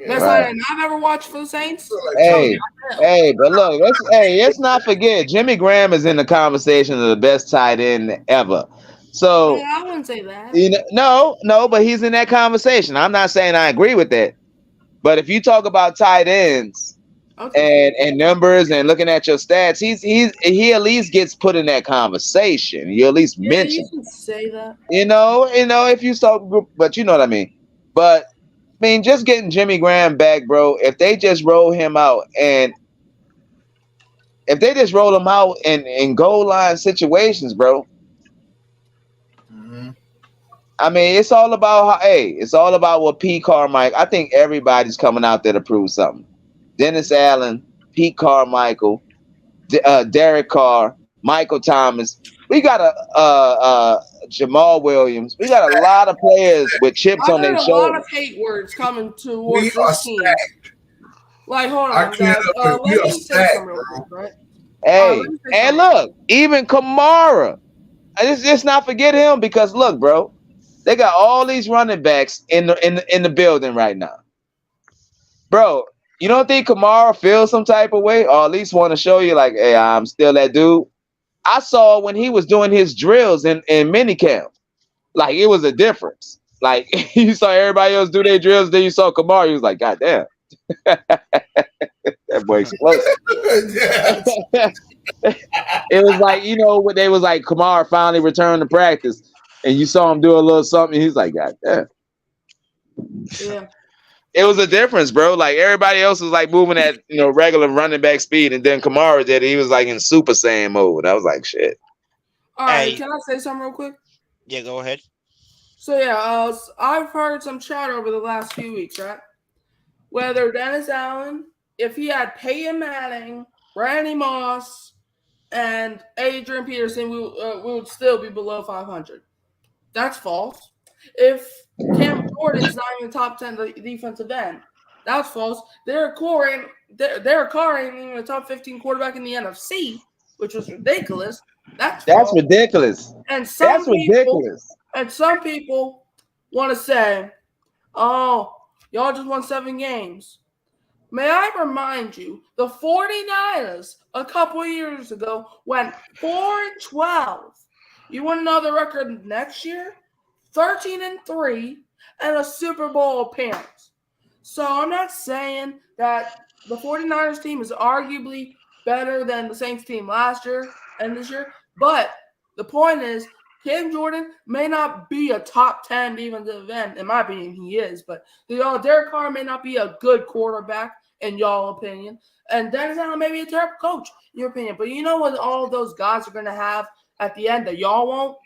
Best tight end I've ever watched for the Saints. But look, let's not forget Jimmy Graham is in the conversation of the best tight end ever. So I wouldn't say that. No, but he's in that conversation. I'm not saying I agree with that. But if you talk about tight ends and numbers and looking at your stats, he at least gets put in that conversation. You at least mention. You can say that. If you start, but you know what I mean. But I mean, just getting Jimmy Graham back, bro. If they just roll him out in goal line situations, bro. I mean, it's all about what Pete Carmichael. I think everybody's coming out there to prove something. Dennis Allen, Pete Carmichael, Derek Carr, Michael Thomas. We got a Jamal Williams. We got a lot of players with chips on their shoulders. A lot of hate words coming towards this team. Like, hold on, guys. Let me say something real quick, right? Hey, and look, even Kamara. Let's not forget him because look, bro. They got all these running backs in the building right now. Bro, you don't think Kamara feels some type of way? Or at least want to show you like, hey, I'm still that dude? I saw when he was doing his drills in minicamp. Like, it was a difference. Like, you saw everybody else do their drills, then you saw Kamara. He was like, God damn. That boy exploded. It was like, what they was like, Kamara finally returned to practice. And you saw him do a little something. He's like, God damn. Yeah. It was a difference, bro. Like everybody else was like moving at regular running back speed, and then Kamara did it. He was like in Super Saiyan mode. I was like, shit. All right, can I say something real quick? Yeah, go ahead. So yeah, I've heard some chatter over the last few weeks, right? Whether Dennis Allen, if he had Peyton Manning, Randy Moss, and Adrian Peterson, we would still be below 500. That's false. If Cam Jordan's not even top 10 defensive end, that's false. Derek Carr ain't even a top 15 quarterback in the NFC, which was ridiculous. That's ridiculous. And some people want to say, oh, y'all just won 7 games. May I remind you, the 49ers a couple years ago went 4-12. You want to know the record next year? 13-3 and a Super Bowl appearance. So I'm not saying that the 49ers team is arguably better than the Saints team last year and this year, but the point is Cam Jordan may not be a top 10 defensive end. In my opinion, he is, but Derek Carr may not be a good quarterback in y'all opinion, and Dennis Allen may be a terrible coach in your opinion. But you know what all those guys are going to have at the end that y'all won't?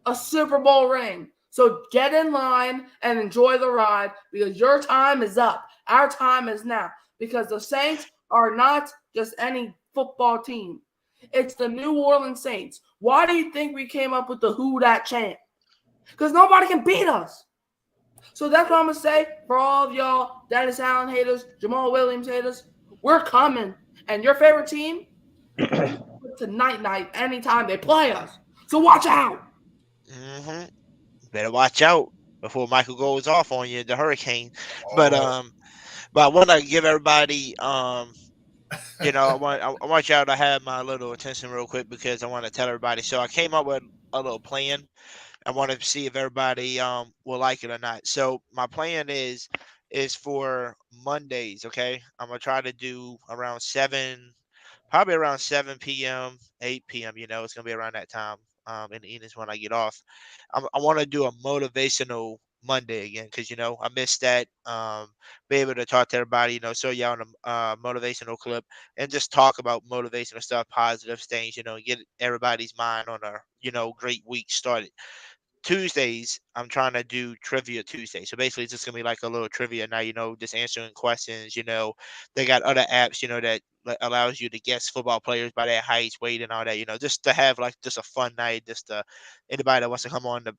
A Super Bowl ring. So get in line and enjoy the ride because your time is up. Our time is now because the Saints are not just any football team. It's the New Orleans Saints. Why do you think we came up with the Who Dat chant? Because nobody can beat us. So that's what I'm going to say for all of y'all Dennis Allen haters, Jamal Williams haters. We're coming. And your favorite team? To night anytime they play us. So watch out. Mm-hmm. Better watch out before Michael goes off on you, the hurricane. But I want to give everybody, I want y'all to have my little attention real quick because I want to tell everybody. So I came up with a little plan. I want to see if everybody will like it or not. So my plan is for Mondays. Okay, I'm gonna try to do around 7 p.m., 8 p.m. It's gonna be around that time. In the evenings when I get off, I want to do a motivational Monday again because I missed that. Be able to talk to everybody, show y'all a motivational clip and just talk about motivational stuff, positive things, get everybody's mind on a great week started. Tuesdays, I'm trying to do trivia Tuesday. So basically, it's just gonna be like a little trivia night. Just answering questions. They got other apps. That allows you to guess football players by their heights, weight, and all that. Just to have like just a fun night. Just anybody that wants to come on the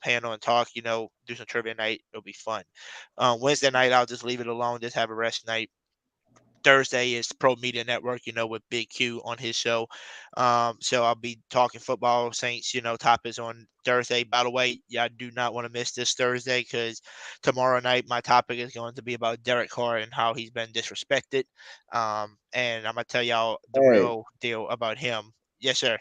panel and talk. Do some trivia night. It'll be fun. Wednesday night, I'll just leave it alone. Just have a rest night. Thursday is Pro Media Network, with Big Q on his show. So I'll be talking football, Saints, topics on Thursday. By the way, I do not want to miss this Thursday because tomorrow night my topic is going to be about Derek Carr and how he's been disrespected. And I'm going to tell y'all the Hey, real deal about him. Yes, sir.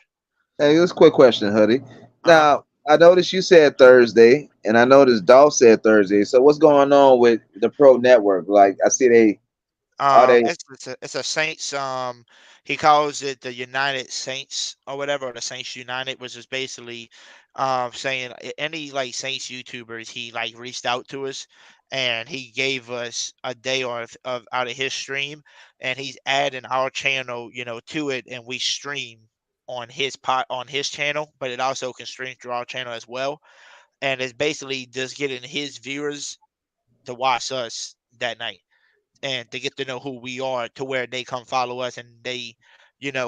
hey, this quick question, Hoodie. Now, I noticed you said Thursday, and I noticed Dolph said Thursday. So what's going on with the Pro Network? Like, I see are they? It's a Saints. He calls it the United Saints or whatever, or the Saints United, which is basically, saying any like Saints YouTubers. He like reached out to us, and he gave us a day of out of his stream, and he's adding our channel, to it, and we stream on his channel, but it also can stream through our channel as well, and it's basically just getting his viewers to watch us that night and to get to know who we are to where they come follow us and they,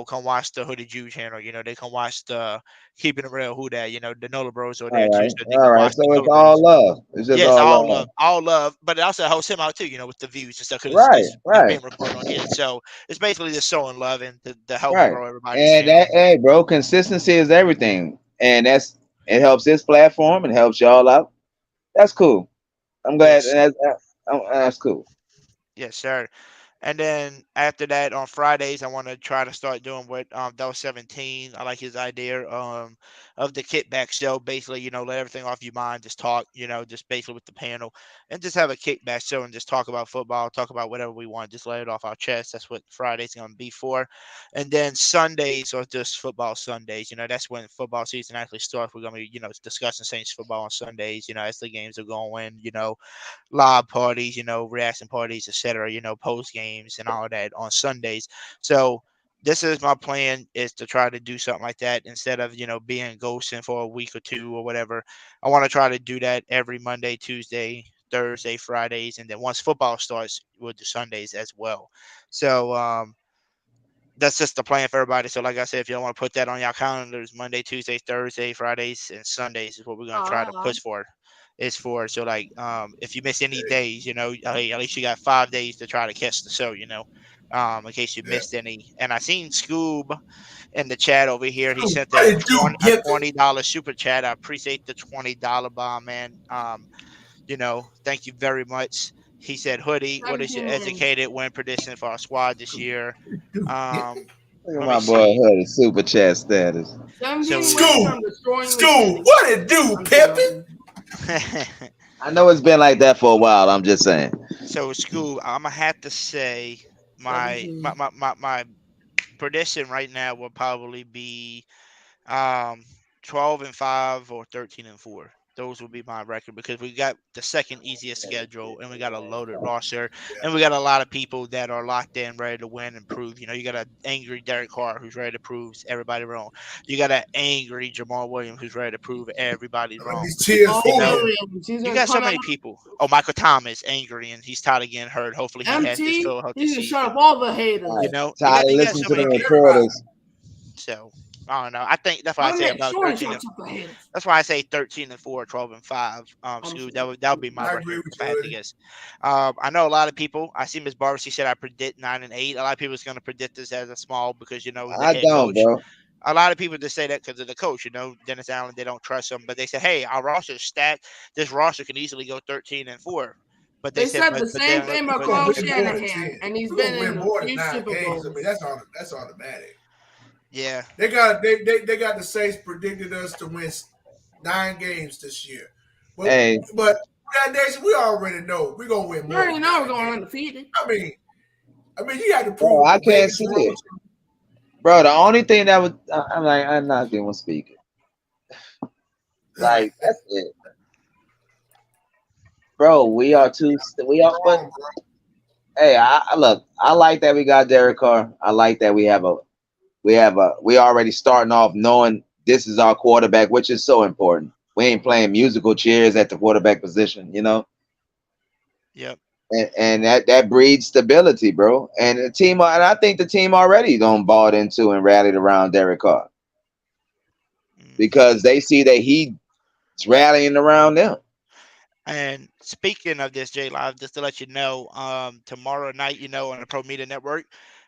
come watch the Hoodie Jew channel. They come watch the Keeping It Real Who That, the Nola Bros are there All too, right, so they all can right. watch So the it's Nola Bros. all love. It's just Yes, all all love. love, all love, but it also helps him out too, with the views and stuff, because Right, it's right, being recorded on his. So it's basically just showing love and to help right. grow everybody's And channel. that, hey, bro, consistency is everything, and it helps this platform and helps y'all out. That's cool. I'm glad, Yes, and that's cool. yes, sir. And then after that, on Fridays, I want to try to start doing what Del 17. I like his idea of the kickback show. Basically, let everything off your mind, just talk, just basically with the panel, and just have a kickback show and just talk about football, talk about whatever we want, just let it off our chest. That's what Friday's going to be for. And then Sundays are just football Sundays. That's when football season actually starts. We're going to be, discussing Saints football on Sundays, as the games are going, live parties, reaction parties, etc., post games and all that on Sundays. So this is my plan, is to try to do something like that instead of, being ghosting for a week or two or whatever. I want to try to do that every Monday, Tuesday, Thursday, Fridays, and then once football starts, we'll do Sundays as well. So that's just the plan for everybody. So like I said, if y'all want to put that on your calendars, Monday, Tuesday, Thursday, Fridays, and Sundays is what we're gonna try to push for. Is for so like if you miss any days, hey, at least you got 5 days to try to catch the show, in case you missed any. And I seen Scoob in the chat over here. He sent What it do, Pippin? $20 super chat. I appreciate the $20 bomb, man. Thank you very much. He said, Hoodie, what is your educated win prediction for our squad this year? Look at Let my me boy see. Hoodie, super chat status. 17 wins School, from destroying the school. city. What it do, Pippin? I know it's been like that for a while. I'm just saying. So, Scoob, I'm gonna have to say my 17. my prediction right now will probably be um 12-5 or 13-4. Those will be my record because we got the second easiest schedule and we got a loaded roster and we got a lot of people that are locked in, ready to win and prove. You got an angry Derek Carr who's ready to prove everybody wrong. You got an angry Jamal Williams who's ready to prove everybody wrong. These cheers Oh, for him. Williams. He's You gonna got so come many out people. Oh, Michael Thomas angry and he's tired of getting hurt. Hopefully he has this empty. full healthy He's gonna season. shut up all the haters. All right. You Tired of got listening so to the many people. reporters. So I don't know. I think that's why I I'm say gonna make about sure he 13. shuts up the haters. That's why I say 13-4, 12-5. Scoot, that would be my I record agree with if I you, had to Hoodie. guess. I know a lot of people. I see Miss Barber. She said I predict 9-8. A lot of people is going to predict this as a small because the I head don't, coach. bro. A lot of people just say that because of the coach. Dennis Allen. They don't trust him, but they say, hey, our roster is stacked. This roster can easily go 13-4. But They said, said the same thing about We're gonna Carl win more than Shanahan, 10. and he's We're been gonna win in a more than few 9 Super games. Bowls. I mean, that's automatic. yeah, They got the Saints predicted us to win 9 games this year. Hey, But that nation, we already know we're gonna win You more. already than know we're 9 going games. undefeated. I mean, you had to bro, prove I the can't Vegas see rules. it, bro. The only thing that was, I'm not gonna speak it. Like that's it, bro. We are too. We are, but Wrong, bro. hey, I look. I like that we got Derek Carr. I like that we already starting off knowing this is our quarterback, which is so important. We ain't playing musical chairs at the quarterback position, you know. Yep. And that breeds stability, bro. And the team, and I think the team already don't bought into and rallied around Derek Carr because they see that he's rallying around them. And speaking of this, J Live, just to let you know, tomorrow night, on the Pro Media Network,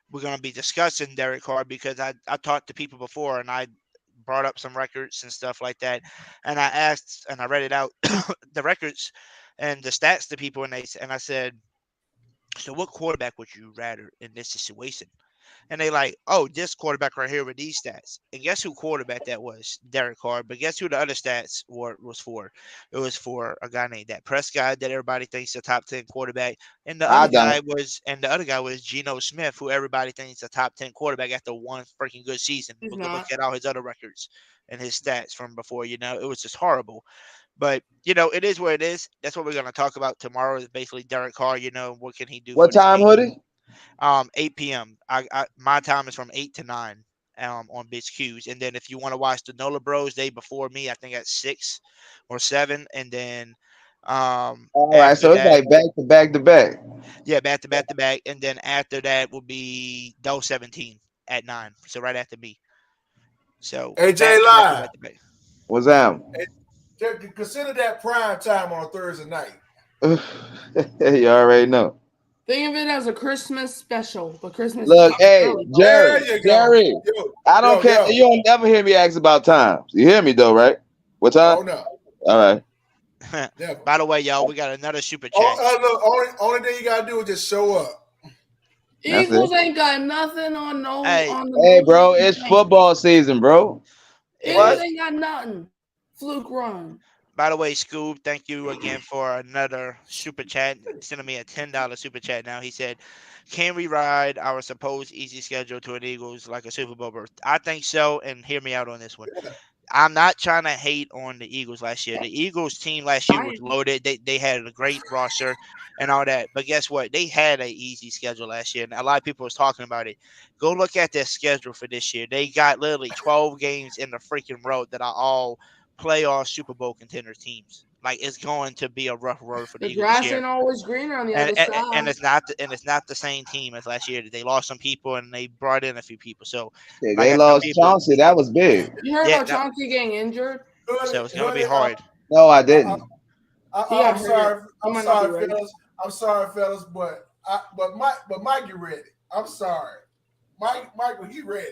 we're going to be discussing Derek Carr because I talked to people before and I brought up some records and stuff like that. And I asked and I read it out, the records and the stats to people, and I said, so what quarterback would you rather in this situation? And they like, oh, this quarterback right here with these stats. And guess who quarterback that was? Derek Carr. But guess who the other stats was for? It was for a guy named Dak Prescott that everybody thinks a top 10 quarterback. And the other guy was Geno Smith, who everybody thinks a top 10 quarterback after one freaking good season. Look at all his other records and his stats from before. It was just horrible. But it is what it is. That's what we're gonna talk about tomorrow. Is basically Derek Carr. What can he do? What time, Hoodie? 8 p.m. My time is from 8 to 9 on Bitch Q's. And then if you want to watch the Nola Bros day before me, I think at 6 or 7. And then all right, so it's like back to back to back. Yeah, back to back to back. And then after that will be Doe 17 at 9. So right after me. So AJ Live. What's that? Consider that prime time on a Thursday night. You already know. Think of it as a Christmas special, but Christmas. Look, hey, Jerry, I don't care. You don't ever hear me ask about times. You hear me though, right? What time? Oh no. All right. By the way, y'all, we got another super chat. Only thing you gotta do is just show up. Eagles ain't got nothing on no. Hey, bro, it's football season, bro. Eagles ain't got nothing. Fluke run. By the way, Scoob, thank you again for another super chat. Sending me a $10 super chat now. He said, can we ride our supposed easy schedule to an Eagles like a Super Bowl berth? I think so, and hear me out on this one. I'm not trying to hate on the Eagles last year. The Eagles team last year was loaded. They had a great roster and all that. But guess what? They had an easy schedule last year, and a lot of people was talking about it. Go look at their schedule for this year. They got literally 12 games in the freaking road that are all playoff Super Bowl contender teams. Like, it's going to be a rough road for the Eagles grass this year. ain't always greener on the other side. And it's not the same team as last year. They lost some people and they brought in a few people. So they lost Chauncey. That was big. You heard about Chauncey getting injured? So it's gonna be hard. No, I didn't. I'm sorry, fellas. I'm sorry, fellas, but Mikey ready. I'm sorry, Michael, he ready.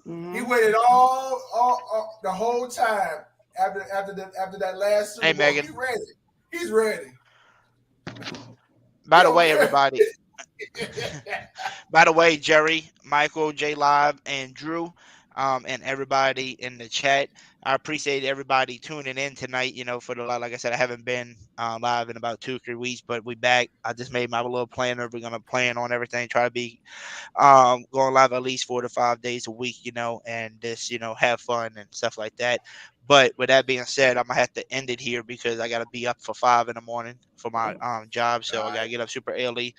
He waited all the whole time after that last Super Bowl. Megan. He's ready. By the way, everybody. By the way, Jerry, Michael, J Live, and Drew, and everybody in the chat. I appreciate everybody tuning in tonight. For the like I said, I haven't been live in about 2 or 3 weeks, but we back. I just made my little planner. We're gonna plan on everything. Try to be going live at least 4 to 5 days a week. And just have fun and stuff like that. But with that being said, I'm gonna have to end it here because I gotta be up for 5 in the morning for my job, so I gotta get up super early.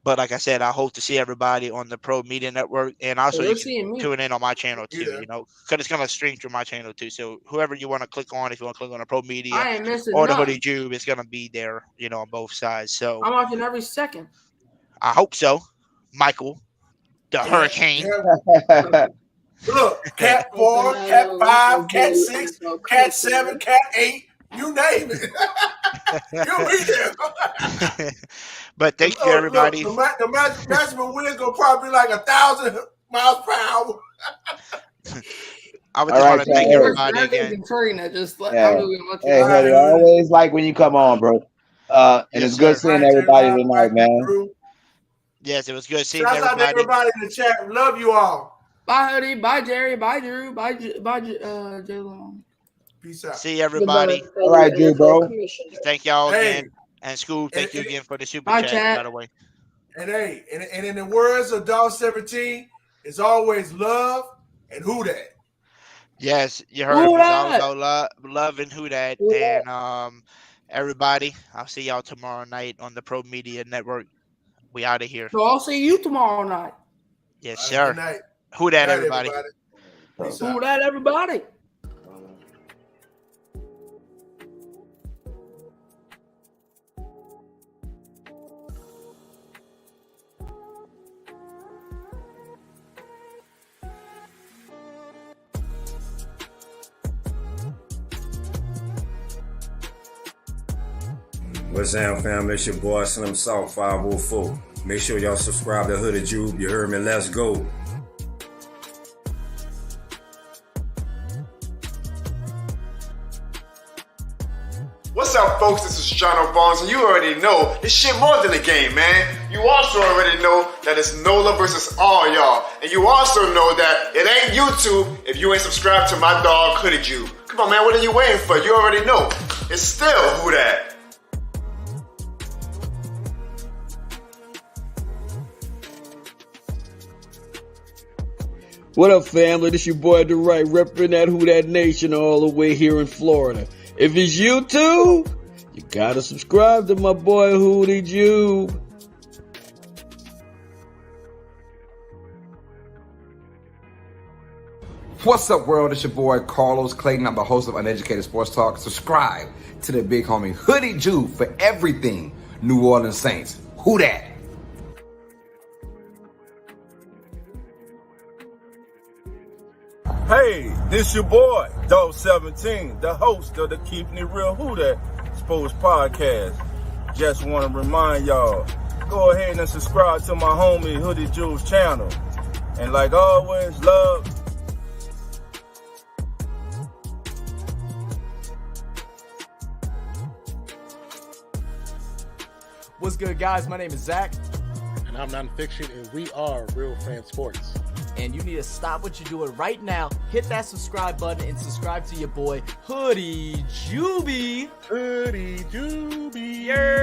But like I said, I hope to see everybody on the Pro Media Network, and also you can tune in on my channel too. Because it's gonna stream through my channel too. So whoever you want to click on, if you want to click on the Pro Media or the Hoodie Jube, it's gonna be there, on both sides. So I'm watching every second. I hope so, Michael, the Hurricane. Look, Cat 4, Cat 5, Cat 6, Cat 7, Cat 8, you name it. You'll be there. But thank you, everybody. The maximum wind is going to probably be like 1,000 miles per hour. I would just want to thank everybody again. Hey, Hoodie, I always like when you come on, bro. And it's good seeing everybody tonight, man. Yes, it was good seeing everybody. Shout out to everybody in the chat. Love you all. Bye, Hoodie. Bye, Jerry. Bye, Drew. Bye, J-Long. Peace out. See everybody. All right, Drew, bro. Thank y'all again. And Scoob, thank you again for the super chat, by the way. And hey, and in the words of Dog 17, it's always love and who that. Yes, you heard it. It's all about love and who that. And everybody, I'll see y'all tomorrow night on the Pro Media Network. We out of here. So I'll see you tomorrow night. Yes, sir. Who that, everybody? Who that, everybody? What's down, family? It's your boy Slim South 504. Make sure y'all subscribe to Hoodie Jube. You heard me? Let's go. What's up, folks? This is John Barnes, and you already know this shit more than a game, man. You also already know that it's NOLA versus all y'all. And you also know that it ain't YouTube if you ain't subscribed to my dog, Hoodie Jube. Come on, man, what are you waiting for? You already know. It's still who that. What up, family? This your boy The Right, repping that Who That Nation all the way here in Florida. If it's you too, you gotta subscribe to my boy Hoodie Jube. What's up, world? It's your boy Carlos Clayton. I'm the host of Uneducated Sports Talk. Subscribe to the big homie Hoodie Jube for everything New Orleans Saints. Who that? Hey, this your boy, Dog 17, the host of the Keeping It Real Who That Sports Podcast. Just want to remind y'all, go ahead and subscribe to my homie Hoodie Jube's channel. And like always, love. What's good, guys? My name is Zach. And I'm Nonfiction, and we are Real Fan Sports. And you need to stop what you're doing right now. Hit that subscribe button and subscribe to your boy, Hoodie Jube. Hoodie Jube. Yeah.